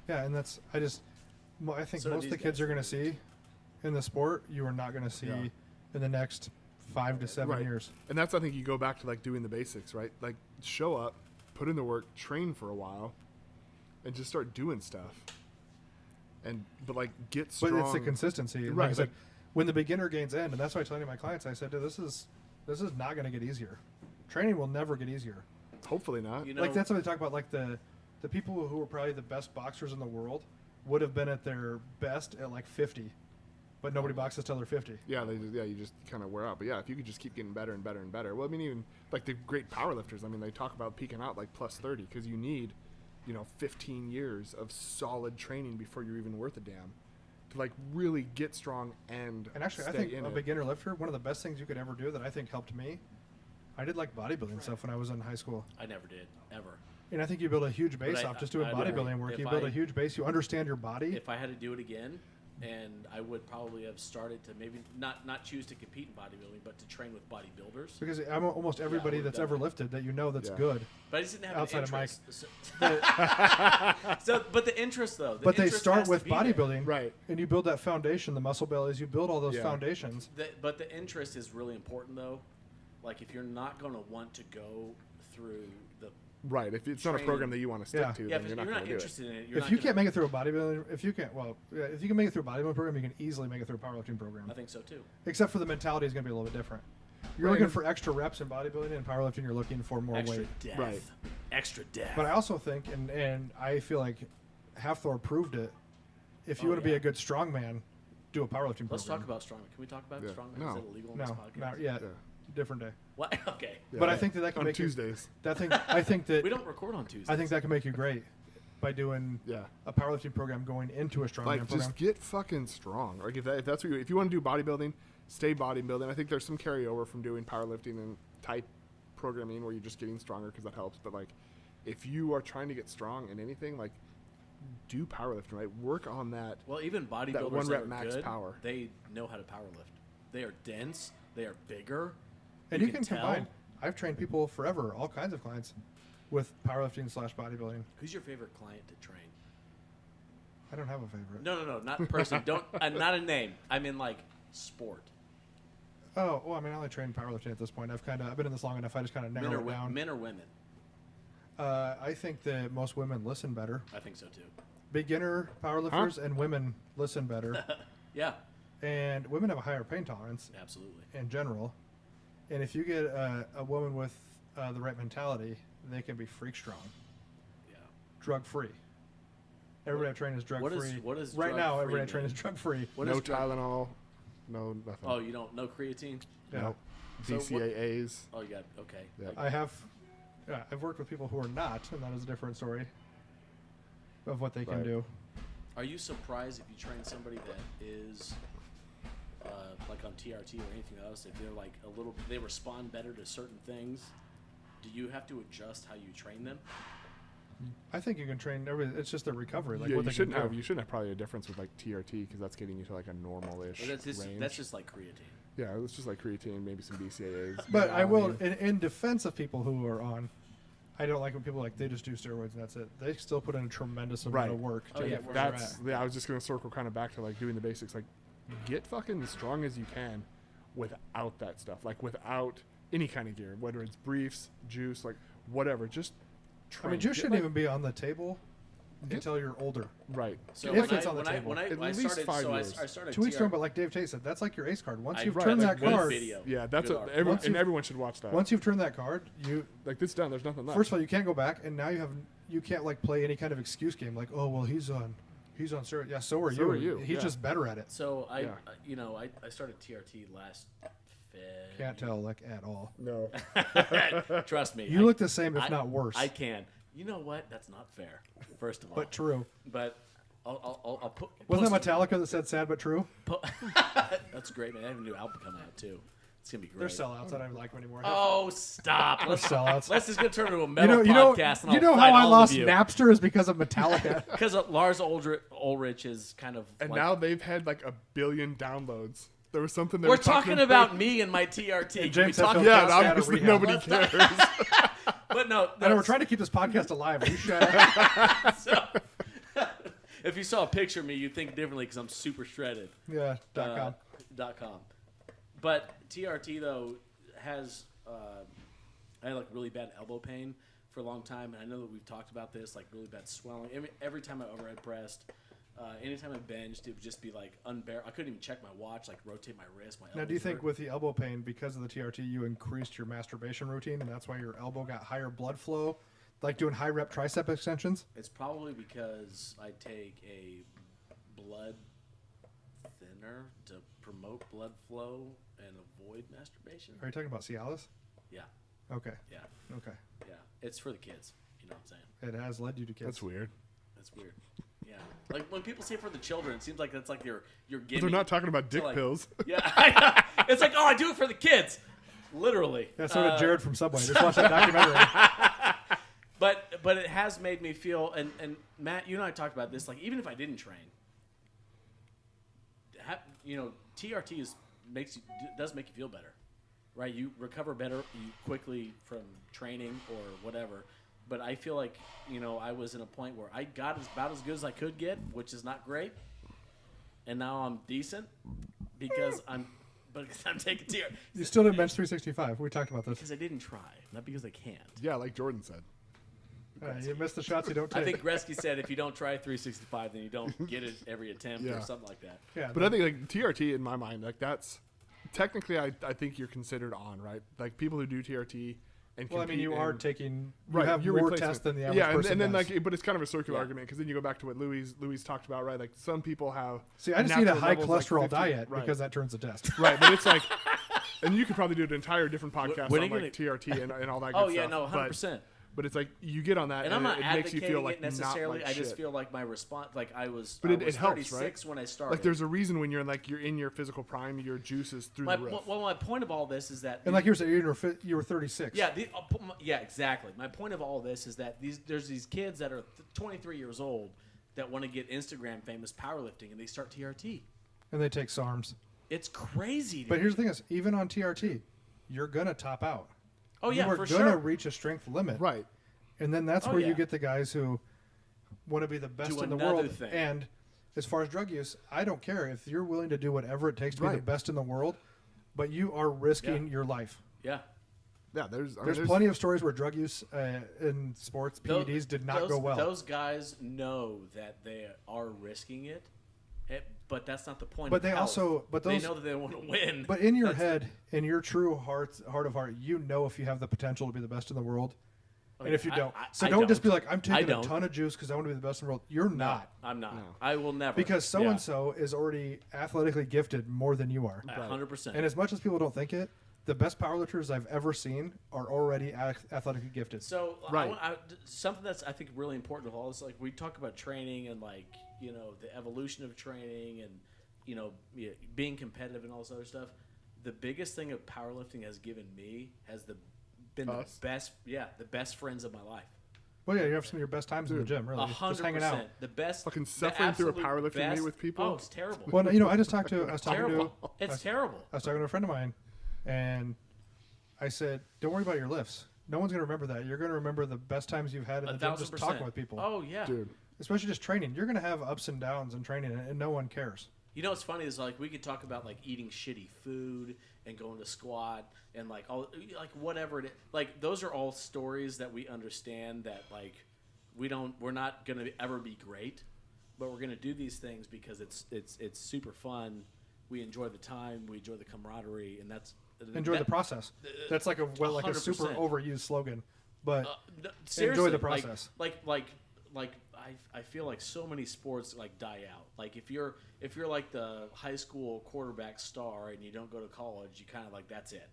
Yeah, and that's I think So do most of the these kids guys. you're going to see in the sport, you are not going to see Yeah. in the next 5 to 7 Right. years. And that's, I think, you go back to like doing the basics, right? Like show up, put in the work, train for a while, and just start doing stuff. But like get strong. But it's the consistency. And Right, Like I said, like- when the beginner gains end, and that's why I tell my clients, I said, this is not going to get easier. Training will never get easier. Hopefully not. You know, Like that's what they talk about. Like the people who were probably the best boxers in the world would have been at their best at like 50, but nobody boxes till they're 50. Yeah, you just kind of wear out. But yeah, if you could just keep getting better and better and better. Well, I mean, even like the great powerlifters. I mean, they talk about peaking out like plus 30 because you need, 15 years of solid training before you're even worth a damn to like really get strong and And actually, I stay think in a it. beginner lifter, one of the best things you could ever do that I think helped me, I did like bodybuilding stuff when I was in high school. I never did ever. And I think you build a huge base But off just doing I- bodybuilding work. if You build I- a huge base. You understand your body. If I had to do it again, and I would probably have started to maybe not choose to compete in bodybuilding, but to train with bodybuilders. Because I'm almost everybody would've that's done ever that. lifted that that's Yeah. good. But I just didn't have Outside an of Mike. interest. But the interest though. But they interest start has to with be there. bodybuilding, Right. And you build that foundation, the muscle bellies. You build all those Yeah. foundations. But the interest is really important though. Like if you're not going to want to go through the Right. If it's not a training. program that you want to stick Yeah. to, yeah, then if you're not you're going not to do it. interested in it, you're If not you gonna- can't make it through a bodybuilding, if you can make it through a bodybuilding program, you can easily make it through a powerlifting program. I think so too. Except for the mentality is going to be a little bit different. You're Right. looking for extra reps in bodybuilding, and powerlifting you're looking for more Extra weight. depth. Right. Extra depth. But I also think, and I feel like Halfthor proved it. If you Oh, want to be yeah. a good strongman, do a powerlifting Let's program. talk about strongman. Can we talk about Yeah. strongman? No. Is it illegal on this No, podcast? not yet. Yeah. Different day. What? Okay. Yeah. But I think that can on make Tuesdays. you. I think that We don't record on Tuesdays. I think that can make you great by doing Yeah. a powerlifting program going into a strongman Like program. just get fucking strong. Like if that's what if you want to do bodybuilding, stay bodybuilding. I think there's some carryover from doing powerlifting and type programming where you're just getting stronger because that helps. But like if you are trying to get strong in anything, like do powerlifting. Right, work on that. Well, even bodybuilders one that rep are max good, power. they know how to powerlift. They are dense. They are bigger. and you can tell. combine. I've trained people forever, all kinds of clients, with powerlifting / bodybuilding. Who's your favorite client to train? I don't have a favorite. No, not person. Don't. Not a name. I mean like sport. Oh, well, I mean, I only train powerlifting at this point. I've been in this long enough. I just kind of Men narrow or, it down. men or women? I think that most women listen better. I think so too. Beginner powerlifters and women listen better, Yeah, and women have a higher pain tolerance absolutely. in general. And if you get a woman with the right mentality, they can be freak strong, Yeah. drug free. Everybody I train is drug what is- free. what is right now? drug-free Everybody I train mean? is drug free. What no is drug- Tylenol, no nothing. Oh, you don't. No creatine. Yeah. Nope. So what- DCAAs. Oh, you got okay. Yeah. I have Yeah, I've worked with people who are not, and that is a different story of what they can Right. do. Are you surprised if you train somebody that is like on TRT or anything else, if they're like a little, they respond better to certain things? Do you have to adjust how you train them? I think you can train everybody. It's just their recovery. Like Yeah, what you they shouldn't can have do. you shouldn't have probably a difference with like TRT because that's getting you to like a normal-ish Or range. that's just like creatine. Yeah, it's just like creatine, maybe some BCAAs. But I will, alanine. in defense of people who are on, I don't like when people like they just do steroids and that's it. They still put in a tremendous amount Right. of work to Oh, yeah, get where they're That's at. yeah. I was just gonna circle kind of back to like doing the basics. Like, get fucking as strong as you can without that stuff. Like without any kind of gear, whether it's briefs, juice, like whatever. Just I train. mean, juice Get, shouldn't like- even be on the table Yeah. until you're older. right. So If when it's I, on the when I, table. when I, At I least started, 5 so years. I started 2 weeks TR from, but like Dave Tate said, that's like your ace card. Once I you've read turned like that one card, video. Yeah, that's Good a, article. every, Once and you've- everyone should watch that. once you've turned that card, you Like this done. There's nothing left. first of all you can't go back, and now you can't like play any kind of excuse game like, oh well he's on steroids. Yeah, so are So you. are you, He's yeah. just better at it. So Yeah. I started TRT last February. Can't tell like at all. No. Trust me. You look the same, if I- not worse. I can. You know what? That's not fair. First of all, But true. But I'll put. Wasn't post- that Metallica that said "sad but true"? That's great, man. I have a new album coming out too. It's gonna be They're great. sellouts. I don't even like them anymore. Oh, stop! They're sellouts. Let's just gonna turn into a metal podcast. And you know I'll how fight I all lost of you. Napster is because of Metallica. Because Lars Ulrich is kind of. And like, now they've had like 1 billion downloads. There was something they we're were talking about me and my TRT. Can we James had talk to- Yeah, about and Out of obviously rehab. nobody Let's cares. But no, I know we're trying to keep this podcast alive. Will you shut up? So, if you saw a picture of me, you'd think differently because I'm super shredded. Yeah. .com. .com. But TRT though has I had like really bad elbow pain for a long time, and I know that we've talked about this, like really bad swelling. Every time I overhead pressed, anytime I benched, it would just be like unbearable. I couldn't even check my watch, like rotate my wrist. My Now, do you elbows think hurt. with the elbow pain, because of the TRT, you increased your masturbation routine, and that's why your elbow got higher blood flow, like doing high rep tricep extensions? It's probably because I take a blood thinner to promote blood flow and avoid masturbation. Are you talking about Cialis? Yeah, Okay. yeah, Okay. yeah. It's for the kids. You know what I'm saying? It has led you to kids. That's weird. That's weird. Yeah, like when people say for the children, it seems like that's like you're But giving. they're not talking about dick like- pills. Yeah, I know. It's like, oh, I do it for the kids, literally. Yeah, so did Jared from Subway. Just watched that documentary. But it has made me feel, and Matt, you and I talked about this. Like even if I didn't train, TRT does make you feel better, right? You recover better quickly from training or whatever. But I feel like I was in a point where I got about as good as I could get, which is not great, and now I'm decent because I'm taking TRT You still didn't bench 365. We talked about this. because I didn't try, not because I can't. Yeah, like Jordan said. You miss the shots you don't take. I think Gretzky said if you don't try 365, then you don't get it every attempt or Yeah. something like that. yeah, But I think like TRT in my mind, like that's technically I think you're considered on, right? Like people who do TRT and well, I mean, compete you are and- taking. right, You have your more replacement. tests than the average yeah, person and then does. like, but it's kind of a circular Yeah. argument because then you go back to what Louis talked about, right? Like some people have. See, I just need a natural high levels, like, cholesterol 50 diet right. because that turns the test. Right, but it's like, and you could probably do an entire different podcast when on are you like TRT and all that. Oh good yeah, stuff. no, But- 100%. But it's like you get on that, And I'm not it makes you advocating feel like it necessarily. Not like I just shit. feel like my response, like I was, But I it was helps, 36 right? when I started. Like there's a reason when you're in your physical prime, your juice is through my, the roof. well, my point of all this is that And like you were saying, you were 36. yeah, yeah, exactly. My point of all this is that there's these kids that are 23 years old that want to get Instagram famous powerlifting, and they start TRT. And they take SARMs. It's crazy. But dude. here's the thing: is even on TRT, you're gonna top out. Oh yeah, you are for gonna sure. reach a strength limit. Right. And then that's Oh, where yeah. you get the guys who want to be the best Do in the another world. thing. And as far as drug use, I don't care if you're willing to do whatever it takes to be the Right. best in the world, but you are risking Yeah. your life. Yeah. Yeah, there's There's plenty of stories where drug use in sports, PEDs, did not go well. Those guys know that they are risking it, but that's not the point. But of they health. also- but those- they know that they want to win. But in your That's- head, in your true heart of heart, you know if you have the potential to be the best in the world, and if you don't. So I don't just be don't. like, I'm I taking a don't. ton of juice because I want to be the best in the world. You're No, not. I'm not. No. I will never. Because so-and-so is already athletically gifted more than you are. 100%. And as much as people don't think it, the best powerlifters I've ever seen are already athletically gifted. So Right. something that's I think really important of all is like we talk about training and like the evolution of training and being competitive and all this other stuff. The biggest thing of powerlifting has given me been Us? the best friends of my life. Well, yeah, you have some of your best times in the gym, really. Just hanging out. 100%. The best. Fucking the suffering through a absolute powerlifting meet best- with people? Oh, it's terrible. Well, I was talking to terrible. It's terrible. I was talking to a friend of mine, and I said, "Don't worry about your lifts. No one's going to remember that. You're going to remember the best times you've had in the gym just 1,000%. talking with people. Oh yeah. Dude. Especially just training. You're going to have ups and downs in training, and no one cares. You know what's funny is like we could talk about like eating shitty food and going to squat and like all like whatever it is. Like those are all stories that we understand that like we're not gonna ever be great, but we're gonna do these things because it's super fun. We enjoy the time, we enjoy the camaraderie, and that's Enjoy the process. That's like a super 100%. overused slogan, but No, enjoy seriously, the process. Like I feel like so many sports like die out. Like if you're like the high school quarterback star and you don't go to college, you kind of like that's it.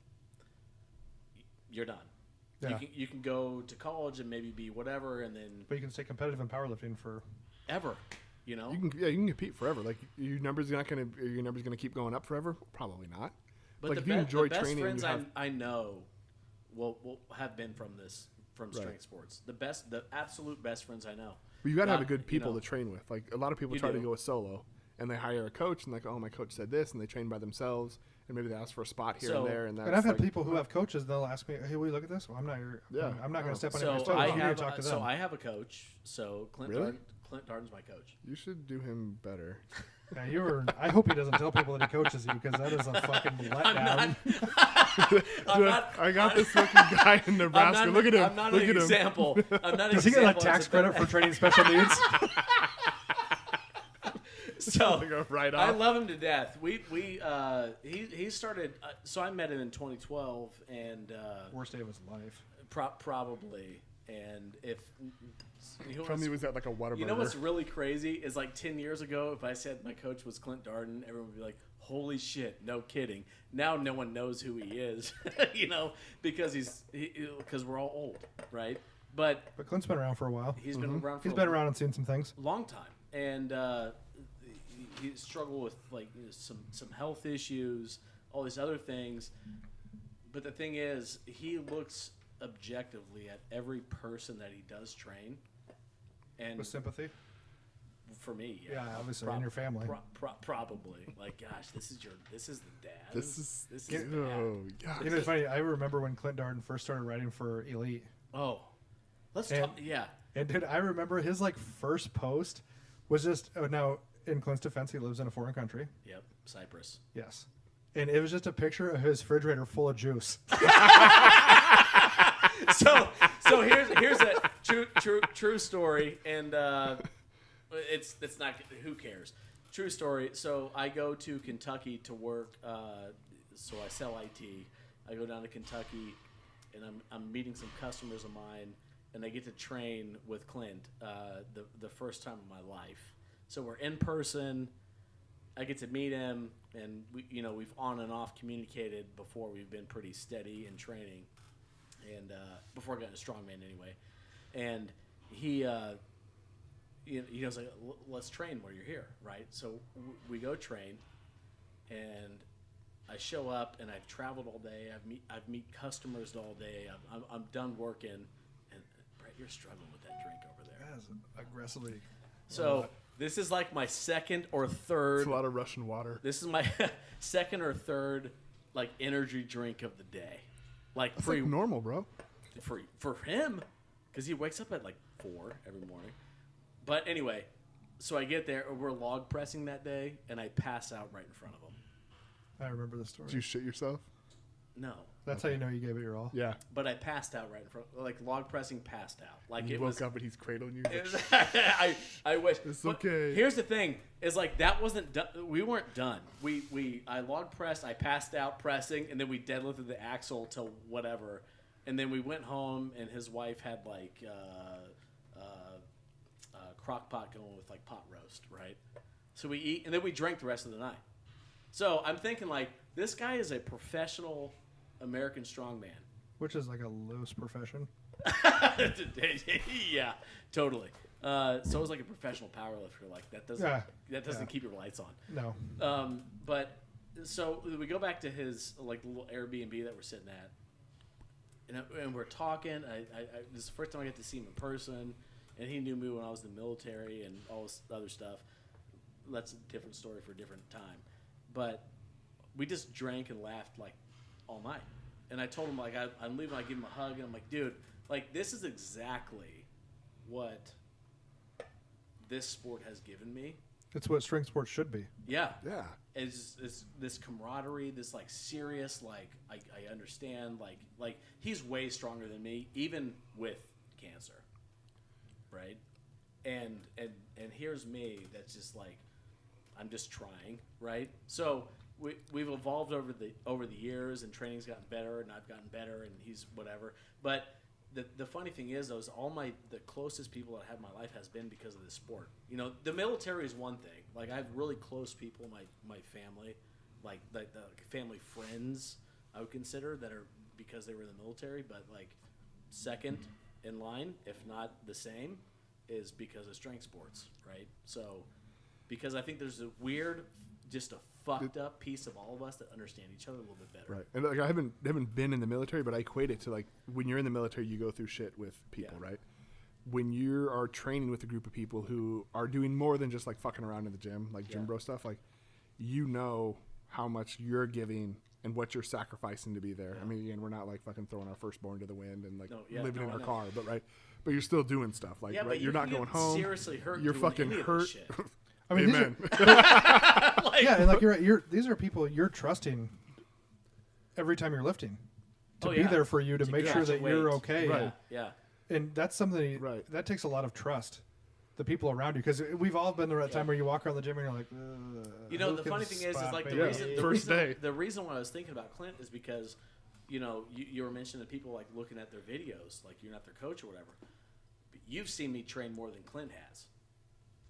You're done. Yeah. You can go to college and maybe be whatever, and then But you can stay competitive in powerlifting for. ever, you know. You can compete forever. Like your numbers gonna keep going up forever? Probably not. But like the, if you be- enjoy the best training, and friends you have, I know will have been from Right. strength sports. The absolute best friends I know. but you gotta have Not- good people you know, to train with. Like a lot of people You try to do. go with solo, and they hire a coach, and like, oh, my coach said this, and they train by themselves, and maybe they ask for a spot here So- and there, and that's And I've had like, people who have coaches. They'll ask me, "Hey, will you look at this?" Well, I'm not your. Yeah. I'm not going Oh. to step on So anyone's toes. I You need to have talk to them. I have a coach. So Clint Really? Clint Darden's my coach. You should do him better. Yeah, I hope he doesn't tell people that he coaches you because that is a fucking letdown. I'm not. I got this fucking guy in Nebraska. I'm not, Look at him. I'm not Look an at him. example. I'm not an Does he get like example. tax credit for training special needs? So They go right I off. love him to death. He started. So I met him in 2012, and Worst day of his life. probably. And if Tell me, he was at like a Whataburger. you know what's really crazy is like 10 years ago, if I said my coach was Clint Darden, everyone would be like, "Holy shit, no kidding!" Now no one knows who he is, because because we're all old, right? But But Clint's been around for a while. he's been around. For He's a been around and seen some things. long time, and he struggled with like some health issues, all these other things. But the thing is, he looks objectively at every person that he does train, and With sympathy. for me, Yeah, obviously, in your family. probably like, gosh, this is the dad. This is the dad. oh god. You know, it's funny. I remember when Clint Darden first started writing for Elite. Oh, let's And- talk. Yeah, And dude, I remember his like first post was just now in Clint's defense, he lives in a foreign country. yep, Cyprus. Yes. And it was just a picture of his refrigerator full of juice. So here's a true story, and it's not, who cares. True story. So I go to Kentucky to work. So I sell IT. I go down to Kentucky, and I'm meeting some customers of mine, and I get to train with Clint the first time of my life. So we're in person. I get to meet him, and we've on and off communicated before. We've been pretty steady in training, and before I got into strongman anyway. And he was like, "Let's train while you're here, right?" So we go train, and I show up, and I've traveled all day. I've meet customers all day. I'm done working, and Brett, you're struggling with that drink over there. That is aggressively. So this is like my second or third. It's a lot of Russian water. This is my second or third like energy drink of the day. Like It's like normal, bro. for him, because he wakes up at like 4 every morning. But anyway, so I get there. We're log pressing that day, and I pass out right in front of him. I remember the story. Did you shit yourself? No, That's how you know you gave it your all. Yeah. but I passed out right in front. Like log pressing, passed out. Like You it woke was. up and he's cradling you. It was- I wish. It's But okay. Here's the thing: is like that wasn't done. We weren't done. I log pressed. I passed out pressing, and then we deadlifted the axle till whatever, and then we went home, and his wife had like crock pot going with like pot roast, right? So we eat, and then we drank the rest of the night. So I'm thinking like this guy is a professional American Strongman. Which is like a loose profession. Yeah, totally. So is like a professional powerlifter. Like that doesn't keep your lights on. No. But so we go back to his like little Airbnb that we're sitting at, and we're talking. This is the first time I get to see him in person, and he knew me when I was in the military and all this other stuff. That's a different story for a different time. But we just drank and laughed like all night. And I told him like I'm leaving. I give him a hug, and I'm like, dude, like this is exactly what this sport has given me. It's what strength sports should be. Yeah. Yeah. Is this camaraderie, this like serious, like I understand, like he's way stronger than me, even with cancer, right? And here's me that's just like I'm just trying, right? So we've evolved over the years, and training's gotten better, and I've gotten better, and he's whatever. But the funny thing is, though, is the closest people that I have in my life has been because of this sport. You know, the military is one thing. Like I have really close people in my family, like the family friends I would consider that are because they were in the military. But like second in line, if not the same, is because of strength sports, right? So because I think there's a weird, just a fucked up piece of all of us that understand each other a little bit better. Right. And like I haven't been in the military, but I equate it to like when you're in the military, you go through shit with people, right? When you are training with a group of people who are doing more than just like fucking around in the gym, like gym bro stuff, like you know how much you're giving and what you're sacrificing to be there. I mean, again, we're not like fucking throwing our firstborn to the wind and like living in our car, but you're still doing stuff like right. You're not going home. Seriously hurt. You're fucking hurt. I mean, Amen. Yeah, and like you're right. These are people you're trusting every time you're lifting to be there for you to make sure that you're okay. Right. Yeah. And that's something that takes a lot of trust. The people around you, because we've all been there at that time where you walk around the gym and you're like, you know, the funny thing is like the reason why I was thinking about Clint is because, you know, you were mentioning the people like looking at their videos, like you're not their coach or whatever. But you've seen me train more than Clint has.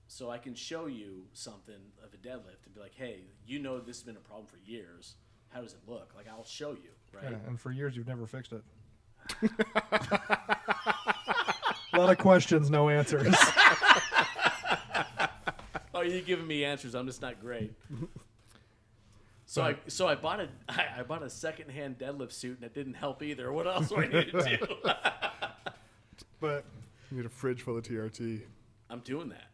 So I can show you something of a deadlift and be like, hey, you know this has been a problem for years. How does it look? Like, I'll show you, right? Yeah, and for years you've never fixed it. A lot of questions, no answers. Oh, you're giving me answers. I'm just not great. So I bought a secondhand deadlift suit, and it didn't help either. What else do I need to do? But you need a fridge full of TRT. I'm doing that.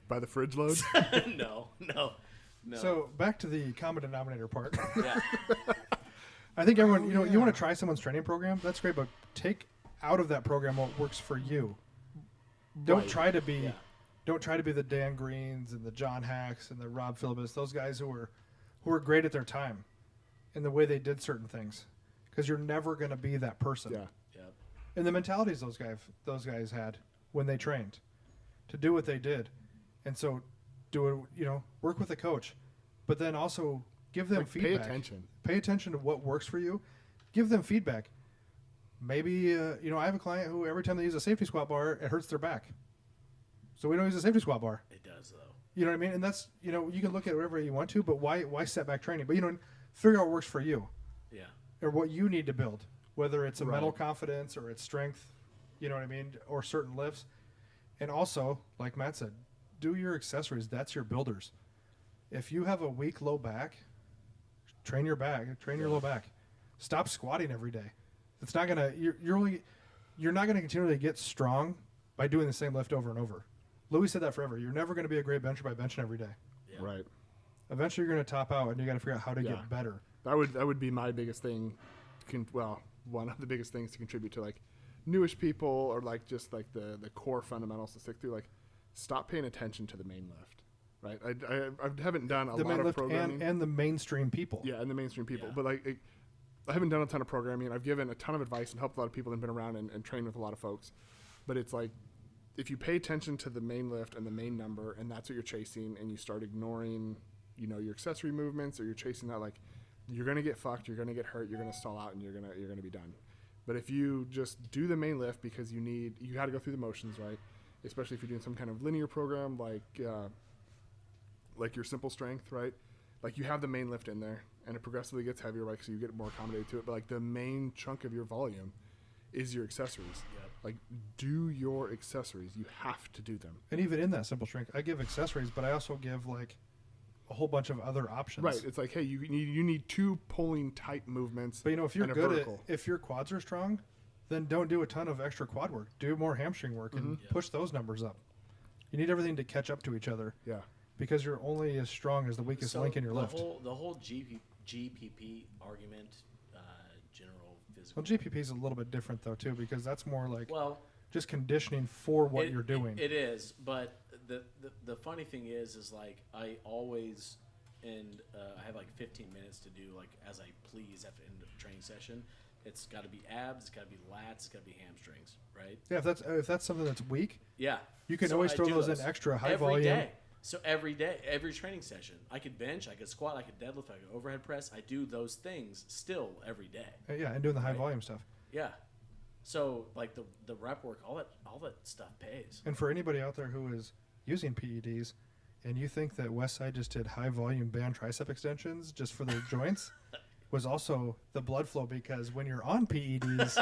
By the fridge load? No. So back to the common denominator part. Yeah. I think everyone, you want to try someone's training program. That's great, but take out of that program what works for you. Don't try to be the Dan Greens and the John Hacks and the Rob Phillips, those guys who were great at their time in the way they did certain things, because you're never going to be that person. Yeah. And the mentalities those guys had when they trained to do what they did. And so do it, work with a coach, but then also give them feedback. Pay attention to what works for you. Give them feedback. Maybe, I have a client who every time they use a safety squat bar, it hurts their back. So we don't use a safety squat bar. It does, though. You know what I mean? And that's, you can look at whatever you want to, but why set back training? But, figure out what works for you. Yeah. Or what you need to build, whether it's a mental confidence or it's strength, you know what I mean? Or certain lifts. And also, like Matt said, do your accessories. That's your builders. If you have a weak low back, train your back. Train your low back. Stop squatting every day. It's not gonna. You're not gonna continually get strong by doing the same lift over and over. Louis said that forever. You're never gonna be a great bencher by benching every day. Yeah. Right. Eventually, you're gonna top out, and you got to figure out how to get better. That would be my biggest thing. One of the biggest things to contribute to like newish people or like just like the core fundamentals to stick through. Like, stop paying attention to the main lift, right? I haven't done a lot of programming. And the mainstream people. Yeah, and the mainstream people. But like, I haven't done a ton of programming. I've given a ton of advice and helped a lot of people and been around and trained with a lot of folks. But it's like, if you pay attention to the main lift and the main number, and that's what you're chasing, and you start ignoring, your accessory movements, or you're chasing that, like, you're gonna get fucked, you're gonna get hurt, you're gonna stall out, and you're gonna be done. But if you just do the main lift because you got to go through the motions, right? Especially if you're doing some kind of linear program like your simple strength, right? like you have the main lift in there, and it progressively gets heavier, like so you get more accommodated to it. But like the main chunk of your volume is your accessories. Yep. Like do your accessories. You have to do them. And even in that simple shrink, I give accessories, but I also give like a whole bunch of other options. Right. It's like, hey, you need 2 pulling tight movements. But if you're and a good vertical. at, if your quads are strong, then don't do a ton of extra quad work. Do more hamstring work and Yeah. push those numbers up. You need everything to catch up to each other Yeah. because you're only as strong as the weakest link in your lift. The whole GPP argument, general physical. Well, GPP is a little bit different though too because that's more like Well, just conditioning for what you're doing. It is, but the funny thing is like I always I have like 15 minutes to do like as I please at the end of the training session. It's got to be abs, it's got to be lats, it's got to be hamstrings, right? Yeah, if that's something that's weak, Yeah. you can So always I throw do those in extra high every volume. day. So every day, every training session, I could bench, I could squat, I could deadlift, I could overhead press. I do those things still every day. Yeah, and doing the high Right. volume stuff. Yeah. So like the rep work, all that stuff pays. And for anybody out there who is using PEDs, and you think that Westside just did high volume band tricep extensions just for their joints, was also the blood flow because when you're on PEDs,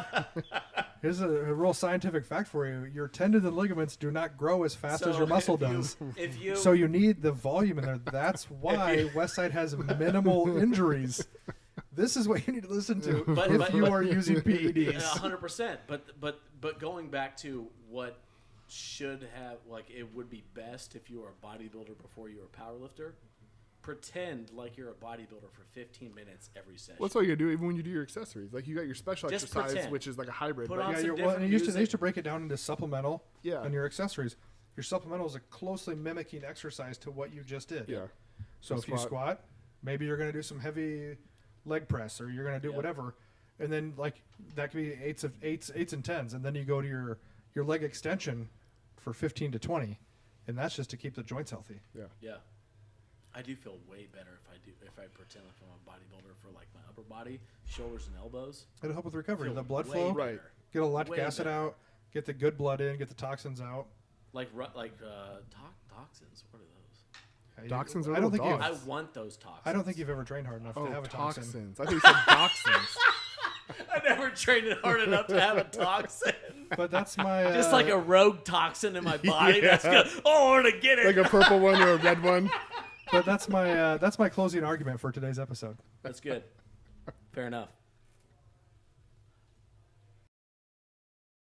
here's a real scientific fact for you: your tendons and ligaments do not grow as fast as your muscle does. If you So you need the volume in there. That's why Westside has minimal injuries. This is what you need to listen to if you are using PEDs. 100%. But going back to what should have, like, it would be best if you were a bodybuilder before you were a powerlifter. Pretend like you're a bodybuilder for 15 minutes every session. What's all you do even when you do your accessories? Like you got your special Just exercise, pretend. which is like a hybrid. Put but on Yeah, some well, different they used music. to break it down into supplemental Yeah. and your accessories. Your supplemental is a closely mimicking exercise to what you just did. yeah. So if you squat, maybe you're going to do some heavy leg press, or you're going to do Yep. whatever, and then like that could be eights and tens, and then you go to your leg extension for 15 to 20, and that's just to keep the joints healthy. Yeah. Yeah. I do feel way better if I pretend like I'm a bodybuilder for like my upper body, shoulders and elbows. It'll help with recovery, Feel the blood way flow, Right. better. get a lactic Way acid better. out, get the good blood in, get the toxins out. Toxins. What are those? Yeah, Toxins are I don't little think dogs. I want those toxins. I don't think you've ever trained hard enough Oh, to have a toxin. toxins. I think you said toxins. I never trained it hard enough to have a toxin. But that's my Just like a rogue toxin in my body. Yeah. That's good. Oh, I want to get it. Like a purple one or a red one. But that's my closing argument for today's episode. That's good. Fair enough.